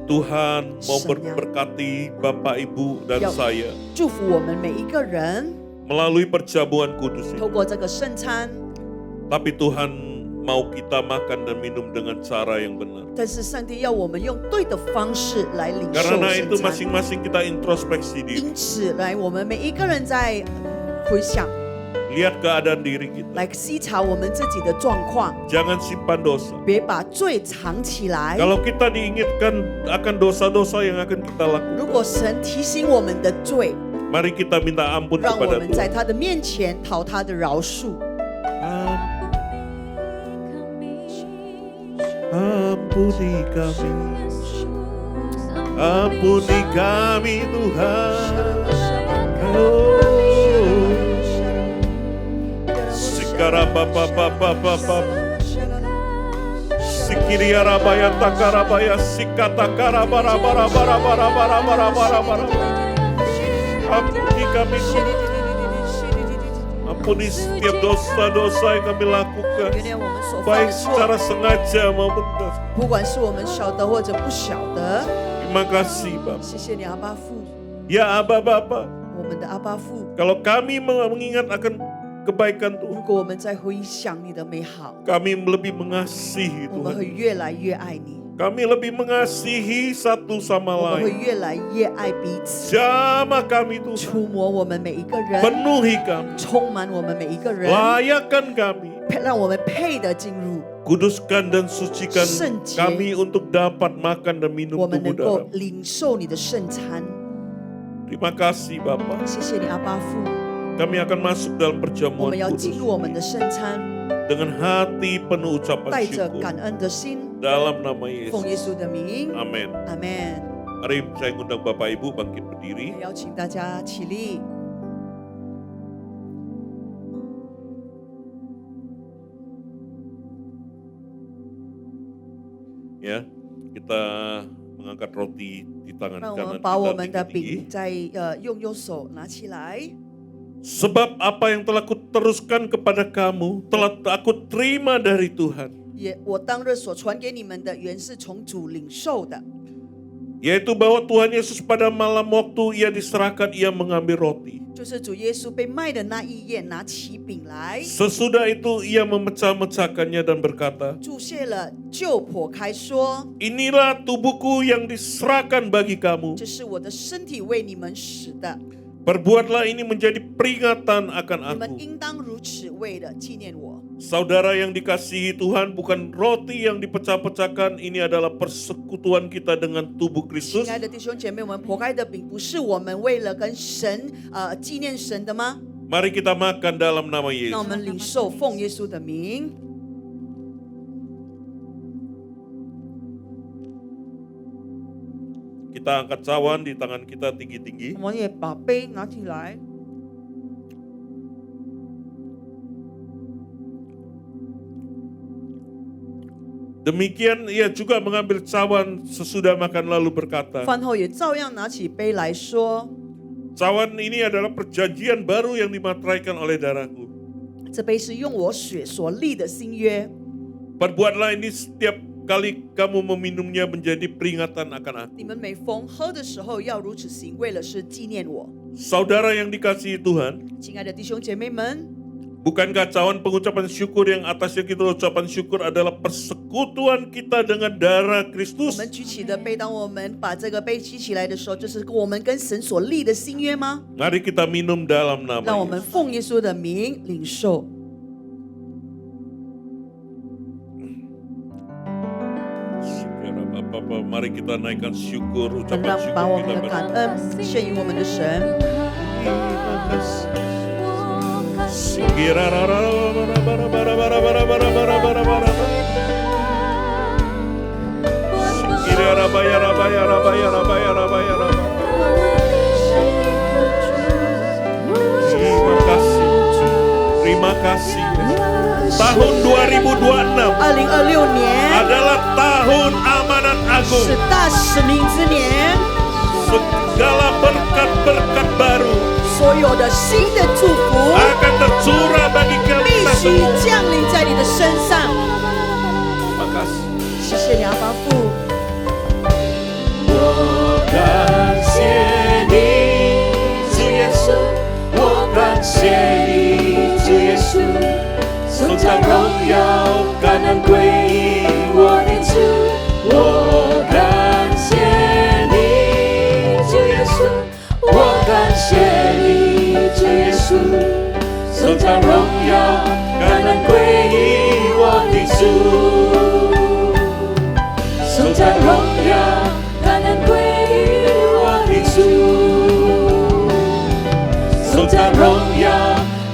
Tuhan mau Senyap. berkati Bapak Ibu dan Ya. saya 祝福我们每一个人。 melalui perjamuan kudus 透 ini. 过这个圣餐， Tapi Tuhan mau kita makan dan minum dengan cara yang benar. 但是上帝要我们用对的方式来领受 Karena 圣 itu 餐。 masing-masing kita introspeksi diri. 因此，来我们每一个人在回想， Lihat keadaan diri kita. 来细查我们自己的状况， Jangan simpan dosa. 别把罪藏起来。 Kalau kita diingatkan akan dosa-dosa yang akan kita 如 lakukan, 果神提醒我们的罪， mari kita minta ampun 让我 kepada 们在 Tuhan. 他的面前讨他的饶恕。 Ampuni kami, ampuni kami Tuhan. Oh, sikara papa papa papa, sikiria rabaya takarabaya sikata karabara bara bara bara bara bara bara bara. Ampuni kami Tuhan. Ampuni setiap dosa-dosa yang kami lakukan, 原谅我们所犯 baik 的 secara 错， sengaja maupun tidak. 不管是我们晓得或者不晓得。 Terima kasih Bapak. 谢谢你，阿巴父， Ya Aba Bapa, 我们的阿巴父。 kalau kami mengingat akan kebaikan 如 Tuhan, 果我们在回想你的美好， kami lebih mengasihi 我们会 Tuhan. 越来越爱你， Kami lebih mengasihi satu sama 我们会 lain. 越来越爱彼此， Jamah kami Tuhan, 触摸我们每一个人， penuhi kami, 充满我们每一个人， layakkan kami, 让我们配得进入， kuduskan dan sucikan Senjata. kami untuk dapat makan dan minum 我们 tubuh 能够 darah. 领受你的圣餐。 Terima kasih Bapak. 谢谢你，阿巴父， Kami akan masuk dalam 我 perjamuan 们要 kudus 进入我们的 ini 圣餐， dengan hati penuh ucapan 带着 syukur 感恩的心， dalam nama 奉耶 Yesus. 稣的名， Amin. 阿门。 Mari saya undang Bapak Ibu bangkit berdiri. 邀请大家起立。 Ya, kita mengangkat roti di tangan 让我 kanan 们把我 kita 们的 tinggi-tinggi. 饼在用右手拿起来。 Sebab apa yang telah kuteruskan kepada kamu telah aku terima dari Tuhan, 我当日所传给你们的，原是从主领受的， yaitu bahwa Tuhan Yesus pada malam waktu ia diserahkan ia mengambil roti. 就是主耶稣被卖的那一夜，拿起饼来， Sesudah itu ia memecah-mecahkannya dan berkata, 注谢了，就剖开说 Inilah tubuhku yang diserahkan bagi：“ kamu. 这是我的身体，为你们死的， Perbuatlah ini menjadi peringatan akan 你们 aku. 应当如此，为了纪念我。” Saudara yang dikasihi Tuhan, bukan roti yang dipecah-pecahkan, ini adalah persekutuan kita dengan tubuh 亲 Kristus. 爱的弟兄姐妹，我们剖开的饼，不是我们为了跟神纪念神的吗？ Mari kita makan dalam nama 让我 Yesus. 们领受，奉耶稣的名。 Kita angkat cawan di tangan kita tinggi-tinggi. 我们也把杯拿起来。 Demikian ia juga mengambil cawan sesudah makan lalu berkata, 饭后也照样拿起杯来说 cawan ini adalah perjanjian baru yang dimateraikan oleh darahku. 这杯是用我血所立的新约， Perbuatlah ini setiap kali kamu meminumnya menjadi peringatan akan 你 aku. 们每逢喝的时候要如此行，为了是纪念我。 Saudara yang dikasihi Tuhan, 亲爱的弟兄姐妹们， Bukankah cawan pengucapan syukur yang atasnya kita ucapan syukur adalah persekutuan kita dengan darah 我 Kristus? 们举起的杯，当我们把这个杯举起来的时候，就是我们跟神所立的新约吗？ Mari kita minum dalam nama 让我们 Yesus. 奉耶稣的名领受。 Mari kita naikkan syukur, 我们 ucapan 让把 syukur 我 kita 们的感 bersama. 恩献于我们的神。 Terima kasih. Tahun 2026 2026年 adalah tahun amanat agung. 是大使命之年， Segala berkat-berkat baru 所有的新的祝福 akan tercurah bagi 必 kita 须 semua. 降临在你的身上。 Terima kasih. 谢谢你，阿爸父。 我感谢你，主耶稣，我感谢你，主耶稣，颂赞荣耀感恩归于我的主。我感谢你，主耶稣，我感谢你，主耶稣，颂赞荣耀感恩归于我的主。颂赞荣耀感恩归于我的主，颂赞荣耀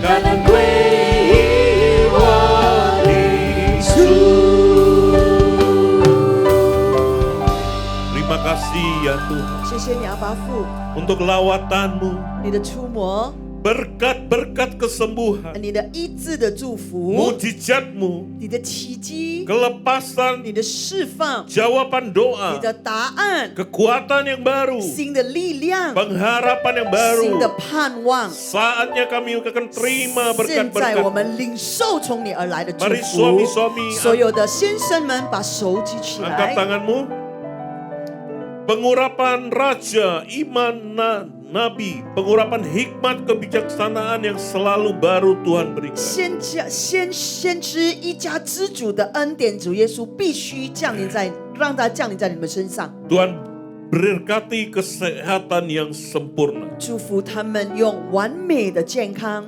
感恩归于我的主。 Terima kasih ya Tuhan 谢谢你，阿爸父， untuk lawatanmu, 你的触摸， berkat-berkat kesembuhan, 你的医治的祝福， mujizatmu, 你的奇迹， kelepasan, 你的释放， jawaban 你 doa, 的答案， kekuatan yang baru, 新的力量， pengharapan yang 新的 baru. 盼望。 Saatnya kami akan terima 现在我 berkat-berkat. 们领受从你而来的祝 Mari 福。 suami-suami 所有的先生们，把手举起 angkat 来。 tanganmu. Pengurapan raja, iman nabi, pengurapan hikmat kebijaksanaan yang selalu baru Tuhan berikan. 先知一家之主的恩典，主耶稣必须降临在，让它降临在你们身上， Tuhan berkati kesehatan yang sempurna. 祝福他们用完美的健康，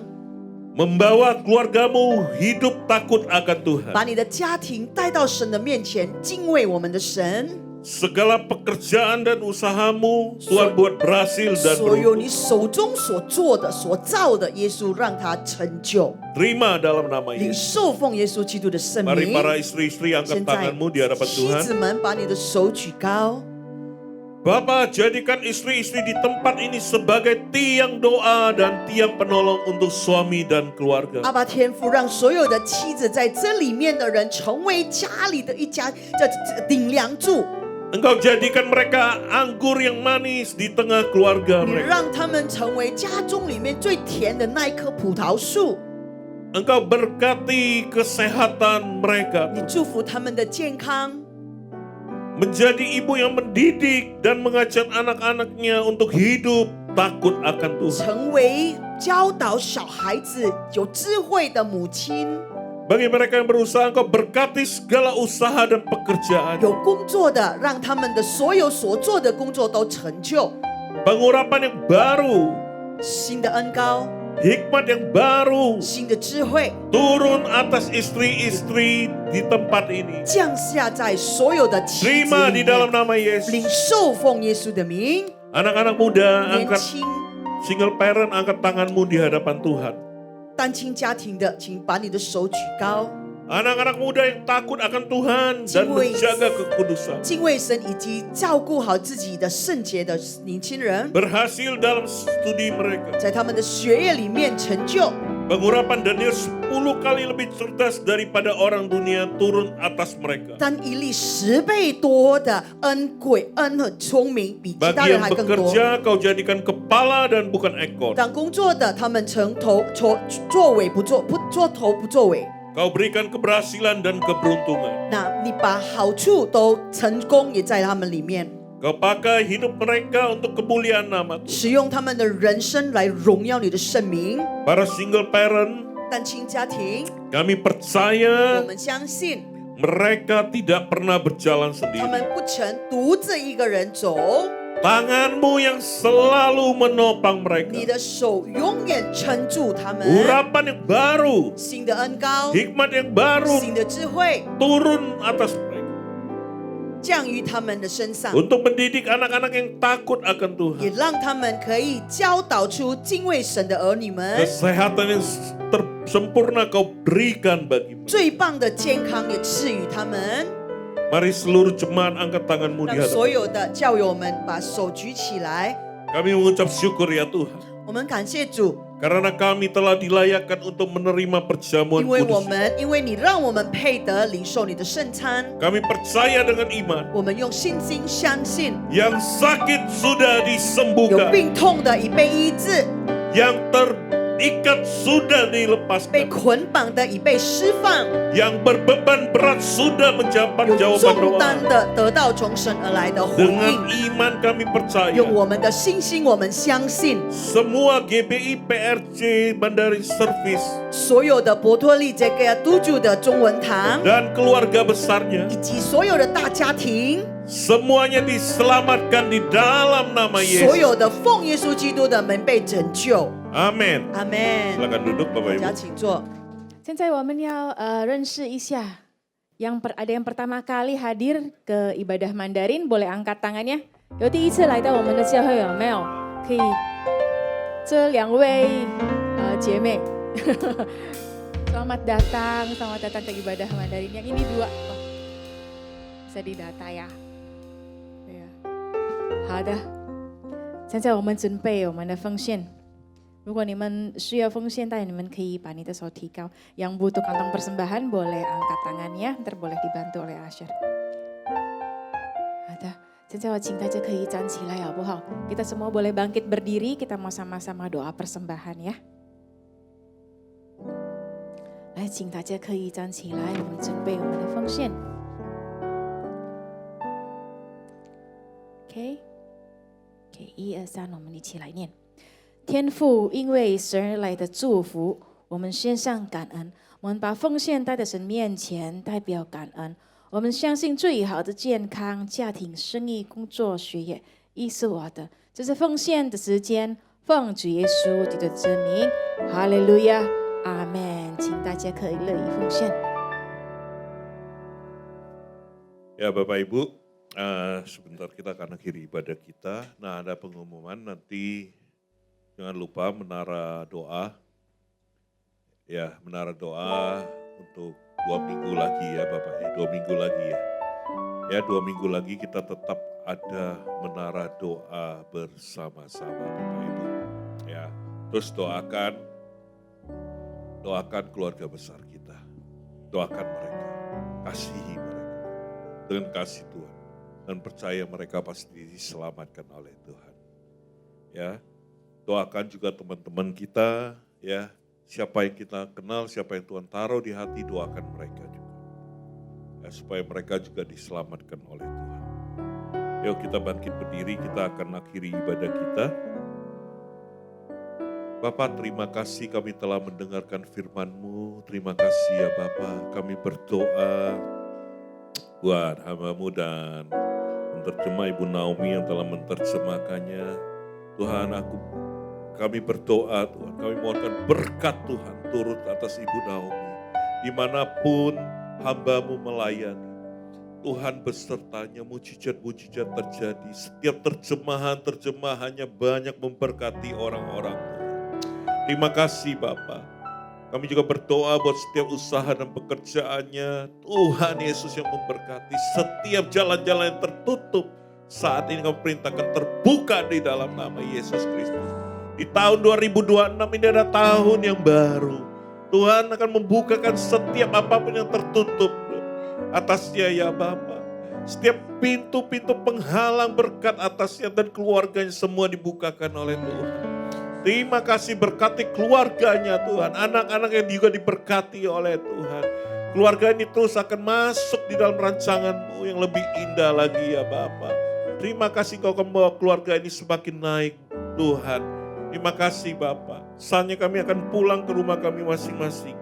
Membawa keluargamu hidup takut akan Tuhan. 把你的家庭带到神的面前，敬畏我们的神。 Segala pekerjaan dan usahamu Tuhan buat berhasil dan 所有 beruntung. 你手中所做的、所造的，耶稣让它成就。 Terima dalam nama 领 Yesus. 受奉耶稣基督的圣 Mari 名。 para istri-istri angkat 现在 tanganmu di hadapan 妻 Tuhan. 子们，把你的手举高。 Bapa, jadikan istri-istri di tempat ini sebagai tiang doa dan tiang penolong untuk suami dan keluarga. 阿爸天父，让所有的妻子在这里面的人成为家里的一家顶梁柱。 Engkau jadikan mereka anggur yang manis di tengah keluarga 你 mereka. 让他们成为家中里面最甜的那一棵葡萄树。 Engkau berkati kesehatan mereka. 你祝福他们的健康， Menjadi ibu yang mendidik dan mengajar anak-anaknya untuk hidup takut akan Tuhan. 成为教导小孩子有智慧的母亲。 Bagi mereka yang berusaha, Engkau berkati segala usaha dan pekerjaan. 有工作的，让他们的所有所做的工作都成就。 Pengurapan yang baru, 新的恩膏， hikmat yang baru 新的智慧 turun atas istri-istri di tempat ini. 降下在所有的妻子 Terima 里 di dalam 面， nama Yesus. 领受奉耶稣的名。 Anak-anak muda, 年 angkat 轻 single parent, angkat tanganmu di hadapan Tuhan. 单亲家庭的，请把你的手举高。 Anak-anak muda yang takut akan Tuhan dan menjaga kekudusan. 敬畏神以及照顾好自己的圣洁的年轻人， Berhasil dalam studi mereka. 在他们的学业里面成就。 Pengurapan Daniel 10 kali lebih cerdas daripada orang dunia turun atas mereka. 但以利10倍多的恩贵、恩和聪明，比其 Bagi 他人 yang 还更多。 bekerja, kau jadikan kepala dan bukan ekor. 当工作的，他们成头做尾不做头不做尾。 Kau berikan keberhasilan dan keberuntungan. 那你把好处都成功也在他们里面， Kau pakai hidup mereka untuk kemuliaan nama. 使用他们的人生来荣耀你的圣名。 Para single parent, 单亲家庭， Kami 我 percaya 们相信 mereka tidak pernah berjalan 他们 sendiri. 不曾独自一个人走， Tanganmu yang selalu menopang 你 mereka. 的手永远撑住他们。 Urapan yang baru, 新的恩高， hikmat yang baru 新的智慧 turun atas mereka. 降于他们的身上， Untuk mendidik anak-anak yang takut akan 也 Tuhan. 让他们可以教导出敬畏神的儿女们。 Kesehatan yang sempurna kau berikan bagi mereka. 最棒的健康也赐予他们。 Mari seluruh jemaat angkat tanganmu di 让所 hadapan. 有的教友们把手举起来， Kami mengucap syukur ya Tuhan. 我们感谢主， Karena kami telah dilayakkan untuk menerima perjamuan 因为 kudus. 因为你让我们配得领受你的圣餐， Kami percaya dengan iman. 我们用信心相信， Yang sakit sudah 有 disembuhkan. 病痛的已被医治， Yang terikat sudah 被 dilepaskan. 捆绑的已被释放， Yang berbeban berat sudah mendapat 有 jawaban 重 doa. 担的得到从神而来的回 Dengan 应。 iman kami percaya. 用我们的信心，我们相信 Semua GBI PRC Mandarin Service 所有的伯托利这个督主的中文堂， dan keluarga besarnya 以及所有的大家庭， semuanya diselamatkan di dalam nama 所 Yesus. 有的奉耶稣基督的门被拯救。 Amin. 阿门。 Silakan duduk 大 Bapak 家 Ibu. 请坐。现在我们要认识一下ada yang pertama kali hadir ke ibadah Mandarin, boleh angkat tangannya. 有第一次来到我们的教会有没有？可以，这两位姐妹selamat datang ke ibadah Mandarin. Yang ini dua, oh, bisa didata ya. 好的，现在我们准备我们的奉献。如果你们需要奉献，但你们可以把你的手提高。Yang butuh kantong persembahan boleh angkat tangannya, ntar boleh dibantu oleh Asher. 好的，现在我请大家可以站起来好不好？ Kita semua boleh bangkit berdiri, kita mau sama-sama doa persembahan ya. 来，请大家可以站起来，我们准备我们的奉献。OK， 1、2、3，我们一起来念。天父，因为神而来的祝福，我们献上感恩。我们把奉献带到神面前，代表感恩。我们相信最好的健康、家庭、生意、工作、学业，亦是我的。这是奉献的时间，奉主耶稣基督的之名，哈利路亚，阿门。请大家可以乐意奉献。 Ya Bapak Ibu, sebentar kita akan akhiri ibadah kita. Nah ada pengumuman nanti jangan lupa menara doa. Ya menara doa untuk 2 minggu lagi ya Bapak ya, 2 minggu lagi ya. Ya 2 minggu lagi kita tetap ada menara doa bersama-sama Bapak Ibu. Ya terus doakan keluarga besar kita. Doakan mereka, kasihi mereka dengan kasih Tuhan. Dan percaya mereka pasti diselamatkan oleh Tuhan. Ya, doakan juga teman-teman kita, ya, siapa yang kita kenal, siapa yang Tuhan taruh di hati, doakan mereka juga. Ya, supaya mereka juga diselamatkan oleh Tuhan. Yuk kita bangkit berdiri, kita akan akhiri ibadah kita. Bapak, terima kasih kami telah mendengarkan firman-Mu. Terima kasih ya Bapak, kami berdoa buat hamba-Mu dan penerjemah Ibu Naomi yang telah menerjemahkannya. Tuhan, kami berdoa Tuhan, kami mohonkan berkat Tuhan turut atas Ibu Naomi. Dimanapun hamba-Mu melayani, Tuhan besertanya, mujizat-mujizat terjadi. Setiap terjemahannya banyak memberkati orang-orang Tuhan. Terima kasih Bapak. Kami juga berdoa buat setiap usaha dan pekerjaannya. Tuhan Yesus yang memberkati setiap jalan-jalan yang tertutup. Saat ini kami perintahkan terbuka di dalam nama Yesus Kristus. Di tahun 2026 ini ada tahun yang baru. Tuhan akan membukakan setiap apapun yang tertutup atasnya ya Bapa. Setiap pintu-pintu penghalang berkat atasnya dan keluarganya semua dibukakan oleh Tuhan. Terima kasih, berkati keluarganya Tuhan. Anak-anak yang juga diberkati oleh Tuhan. Keluarga ini terus akan masuk di dalam rancangan-Mu yang lebih indah lagi ya Bapa. Terima kasih Kau membawa keluarga ini semakin naik Tuhan. Terima kasih Bapa. Saatnya kami akan pulang ke rumah kami masing-masing.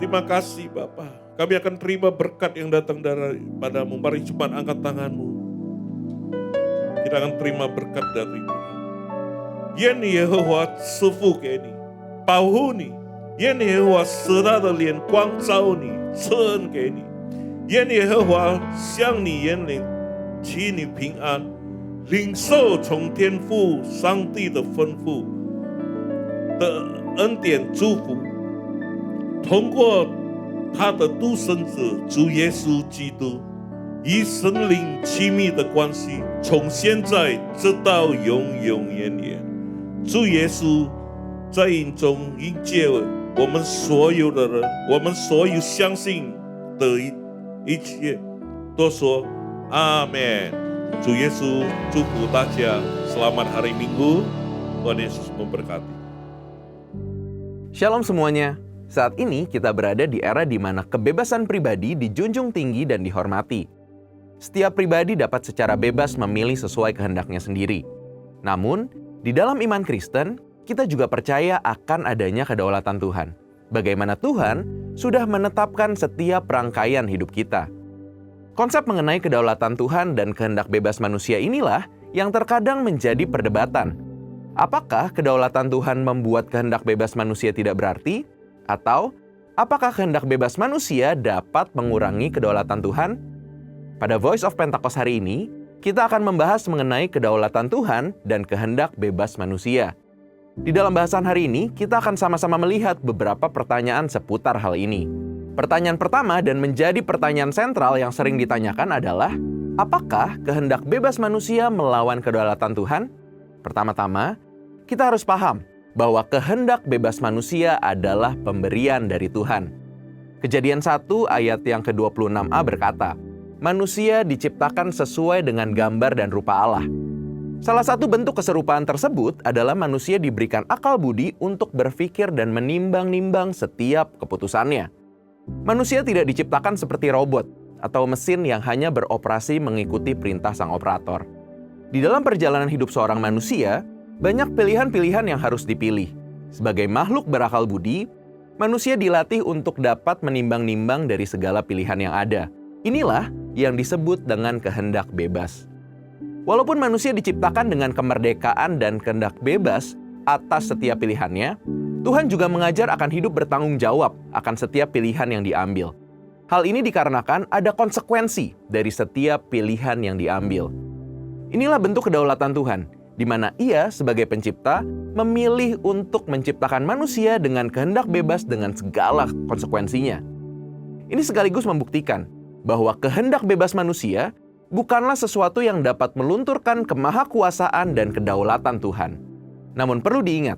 Terima kasih Bapa. Kami akan terima berkat yang datang daripada-Mu. Mari cuma angkat tanganmu. Kita akan terima berkat dari Tuhan. Yen Yehowa 赐福给你，保护你。愿耶和华使他的脸光照你，赐恩给你。愿耶和华向你显灵，赐你平安，领受从天父上帝的吩咐的恩典祝福，通过他的独生子主耶稣基督，与神灵亲密的关系，从现在直到永永远远。主耶稣在营中迎接我们所有的人，我们所有相信的一切，都说阿们。主耶稣祝福大家，selamat hari Minggu, Tuhan Yesus memberkati. Shalom semuanya. Saat ini kita berada di era di mana kebebasan pribadi dijunjung tinggi dan dihormati. Setiap pribadi dapat secara bebas memilih sesuai kehendaknya sendiri. Namun, di dalam iman Kristen, kita juga percaya akan adanya kedaulatan Tuhan. Bagaimana Tuhan sudah menetapkan setiap rangkaian hidup kita. Konsep mengenai kedaulatan Tuhan dan kehendak bebas manusia inilah yang terkadang menjadi perdebatan. Apakah kedaulatan Tuhan membuat kehendak bebas manusia tidak berarti? Atau, apakah kehendak bebas manusia dapat mengurangi kedaulatan Tuhan? Pada Voice of Pentecost hari ini, kita akan membahas mengenai kedaulatan Tuhan dan kehendak bebas manusia. Di dalam bahasan hari ini, kita akan sama-sama melihat beberapa pertanyaan seputar hal ini. Pertanyaan pertama dan menjadi pertanyaan sentral yang sering ditanyakan adalah, apakah kehendak bebas manusia melawan kedaulatan Tuhan? Pertama-tama, kita harus paham bahwa kehendak bebas manusia adalah pemberian dari Tuhan. Kejadian 1 ayat yang ke-26a berkata, manusia diciptakan sesuai dengan gambar dan rupa Allah. Salah satu bentuk keserupaan tersebut adalah manusia diberikan akal budi untuk berpikir dan menimbang-nimbang setiap keputusannya. Manusia tidak diciptakan seperti robot atau mesin yang hanya beroperasi mengikuti perintah sang operator. Di dalam perjalanan hidup seorang manusia, banyak pilihan-pilihan yang harus dipilih. Sebagai makhluk berakal budi, manusia dilatih untuk dapat menimbang-nimbang dari segala pilihan yang ada. Inilah yang disebut dengan kehendak bebas. Walaupun manusia diciptakan dengan kemerdekaan dan kehendak bebas atas setiap pilihannya, Tuhan juga mengajar akan hidup bertanggung jawab akan setiap pilihan yang diambil. Hal ini dikarenakan ada konsekuensi dari setiap pilihan yang diambil. Inilah bentuk kedaulatan Tuhan, di mana Ia sebagai pencipta memilih untuk menciptakan manusia dengan kehendak bebas dengan segala konsekuensinya. Ini sekaligus membuktikan bahwa kehendak bebas manusia bukanlah sesuatu yang dapat melunturkan kemahakuasaan dan kedaulatan Tuhan. Namun perlu diingat,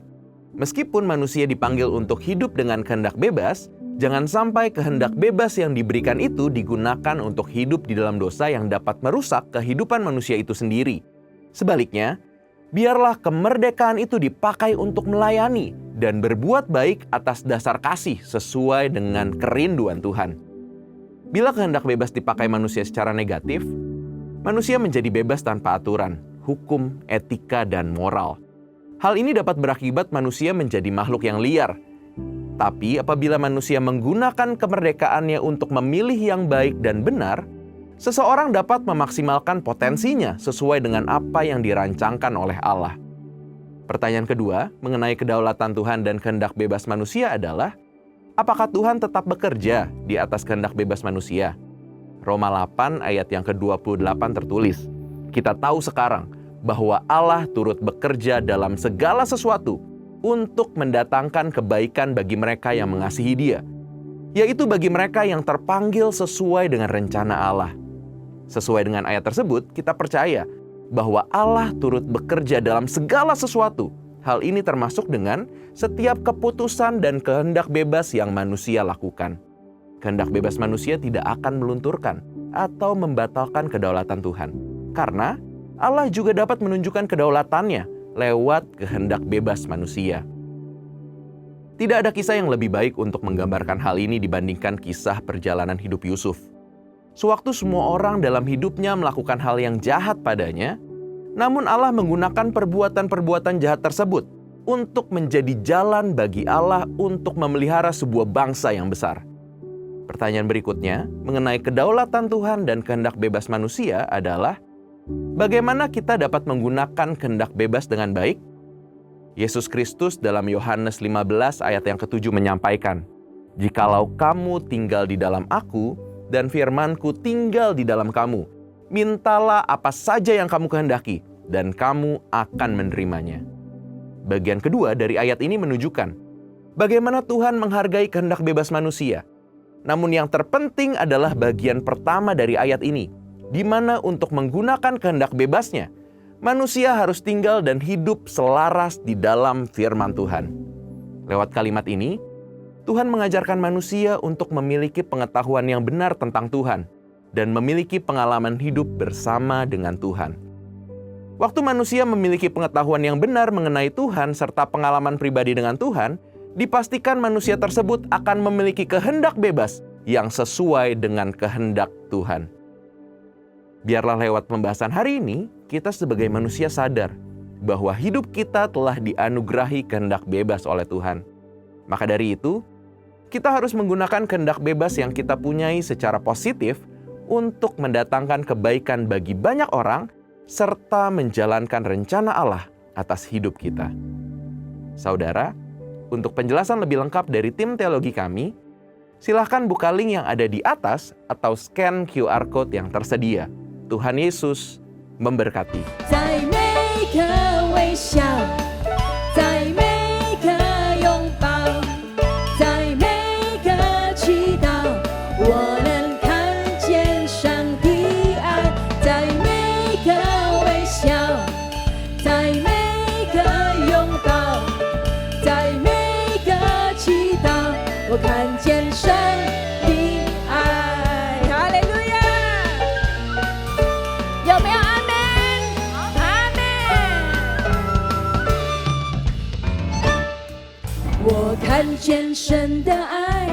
meskipun manusia dipanggil untuk hidup dengan kehendak bebas, jangan sampai kehendak bebas yang diberikan itu digunakan untuk hidup di dalam dosa yang dapat merusak kehidupan manusia itu sendiri. Sebaliknya, biarlah kemerdekaan itu dipakai untuk melayani dan berbuat baik atas dasar kasih sesuai dengan kerinduan Tuhan. Bila kehendak bebas dipakai manusia secara negatif, manusia menjadi bebas tanpa aturan, hukum, etika, dan moral. Hal ini dapat berakibat manusia menjadi makhluk yang liar. Tapi apabila manusia menggunakan kemerdekaannya untuk memilih yang baik dan benar, seseorang dapat memaksimalkan potensinya sesuai dengan apa yang dirancangkan oleh Allah. Pertanyaan kedua mengenai kedaulatan Tuhan dan kehendak bebas manusia adalah, apakah Tuhan tetap bekerja di atas kehendak bebas manusia? Roma 8 ayat yang ke-28 tertulis, kita tahu sekarang bahwa Allah turut bekerja dalam segala sesuatu untuk mendatangkan kebaikan bagi mereka yang mengasihi Dia, yaitu bagi mereka yang terpanggil sesuai dengan rencana Allah. Sesuai dengan ayat tersebut, kita percaya bahwa Allah turut bekerja dalam segala sesuatu. Hal ini termasuk dengan setiap keputusan dan kehendak bebas yang manusia lakukan. Kehendak bebas manusia tidak akan melunturkan atau membatalkan kedaulatan Tuhan. Karena Allah juga dapat menunjukkan kedaulatannya lewat kehendak bebas manusia. Tidak ada kisah yang lebih baik untuk menggambarkan hal ini dibandingkan kisah perjalanan hidup Yusuf. Sewaktu semua orang dalam hidupnya melakukan hal yang jahat padanya, Namun Allah menggunakan perbuatan-perbuatan jahat tersebut untuk menjadi jalan bagi Allah untuk memelihara sebuah bangsa yang besar. Pertanyaan berikutnya mengenai kedaulatan Tuhan dan kehendak bebas manusia adalah, bagaimana kita dapat menggunakan kehendak bebas dengan baik? Yesus Kristus dalam Yohanes 15 ayat yang ke-7 menyampaikan, "Jikalau kamu tinggal di dalam Aku dan firman-Ku tinggal di dalam kamu, mintalah apa saja yang kamu kehendaki dan kamu akan menerimanya." Bagian kedua dari ayat ini menunjukkan bagaimana Tuhan menghargai kehendak bebas manusia. Namun yang terpenting adalah bagian pertama dari ayat ini, di mana untuk menggunakan kehendak bebasnya, manusia harus tinggal dan hidup selaras di dalam firman Tuhan. Lewat kalimat ini, Tuhan mengajarkan manusia untuk memiliki pengetahuan yang benar tentang Tuhan dan memiliki pengalaman hidup bersama dengan Tuhan. Waktu manusia memiliki pengetahuan yang benar mengenai Tuhan serta pengalaman pribadi dengan Tuhan, dipastikan manusia tersebut akan memiliki kehendak bebas yang sesuai dengan kehendak Tuhan. Biarlah lewat pembahasan hari ini, kita sebagai manusia sadar bahwa hidup kita telah dianugerahi kehendak bebas oleh Tuhan. Maka dari itu, kita harus menggunakan kehendak bebas yang kita punyai secara positif untuk mendatangkan kebaikan bagi banyak orang serta menjalankan rencana Allah atas hidup kita. Saudara, untuk penjelasan lebih lengkap dari tim teologi kami, silahkan buka link yang ada di atas atau scan QR Code yang tersedia. Tuhan Yesus memberkati. 在每个微笑，在每个拥抱，在每个祈祷，我能看见上帝爱。在每个微笑，在每个拥抱，在每个祈祷，我看见上帝爱。哈利路亚！有没有阿门？阿门！我看见神的爱。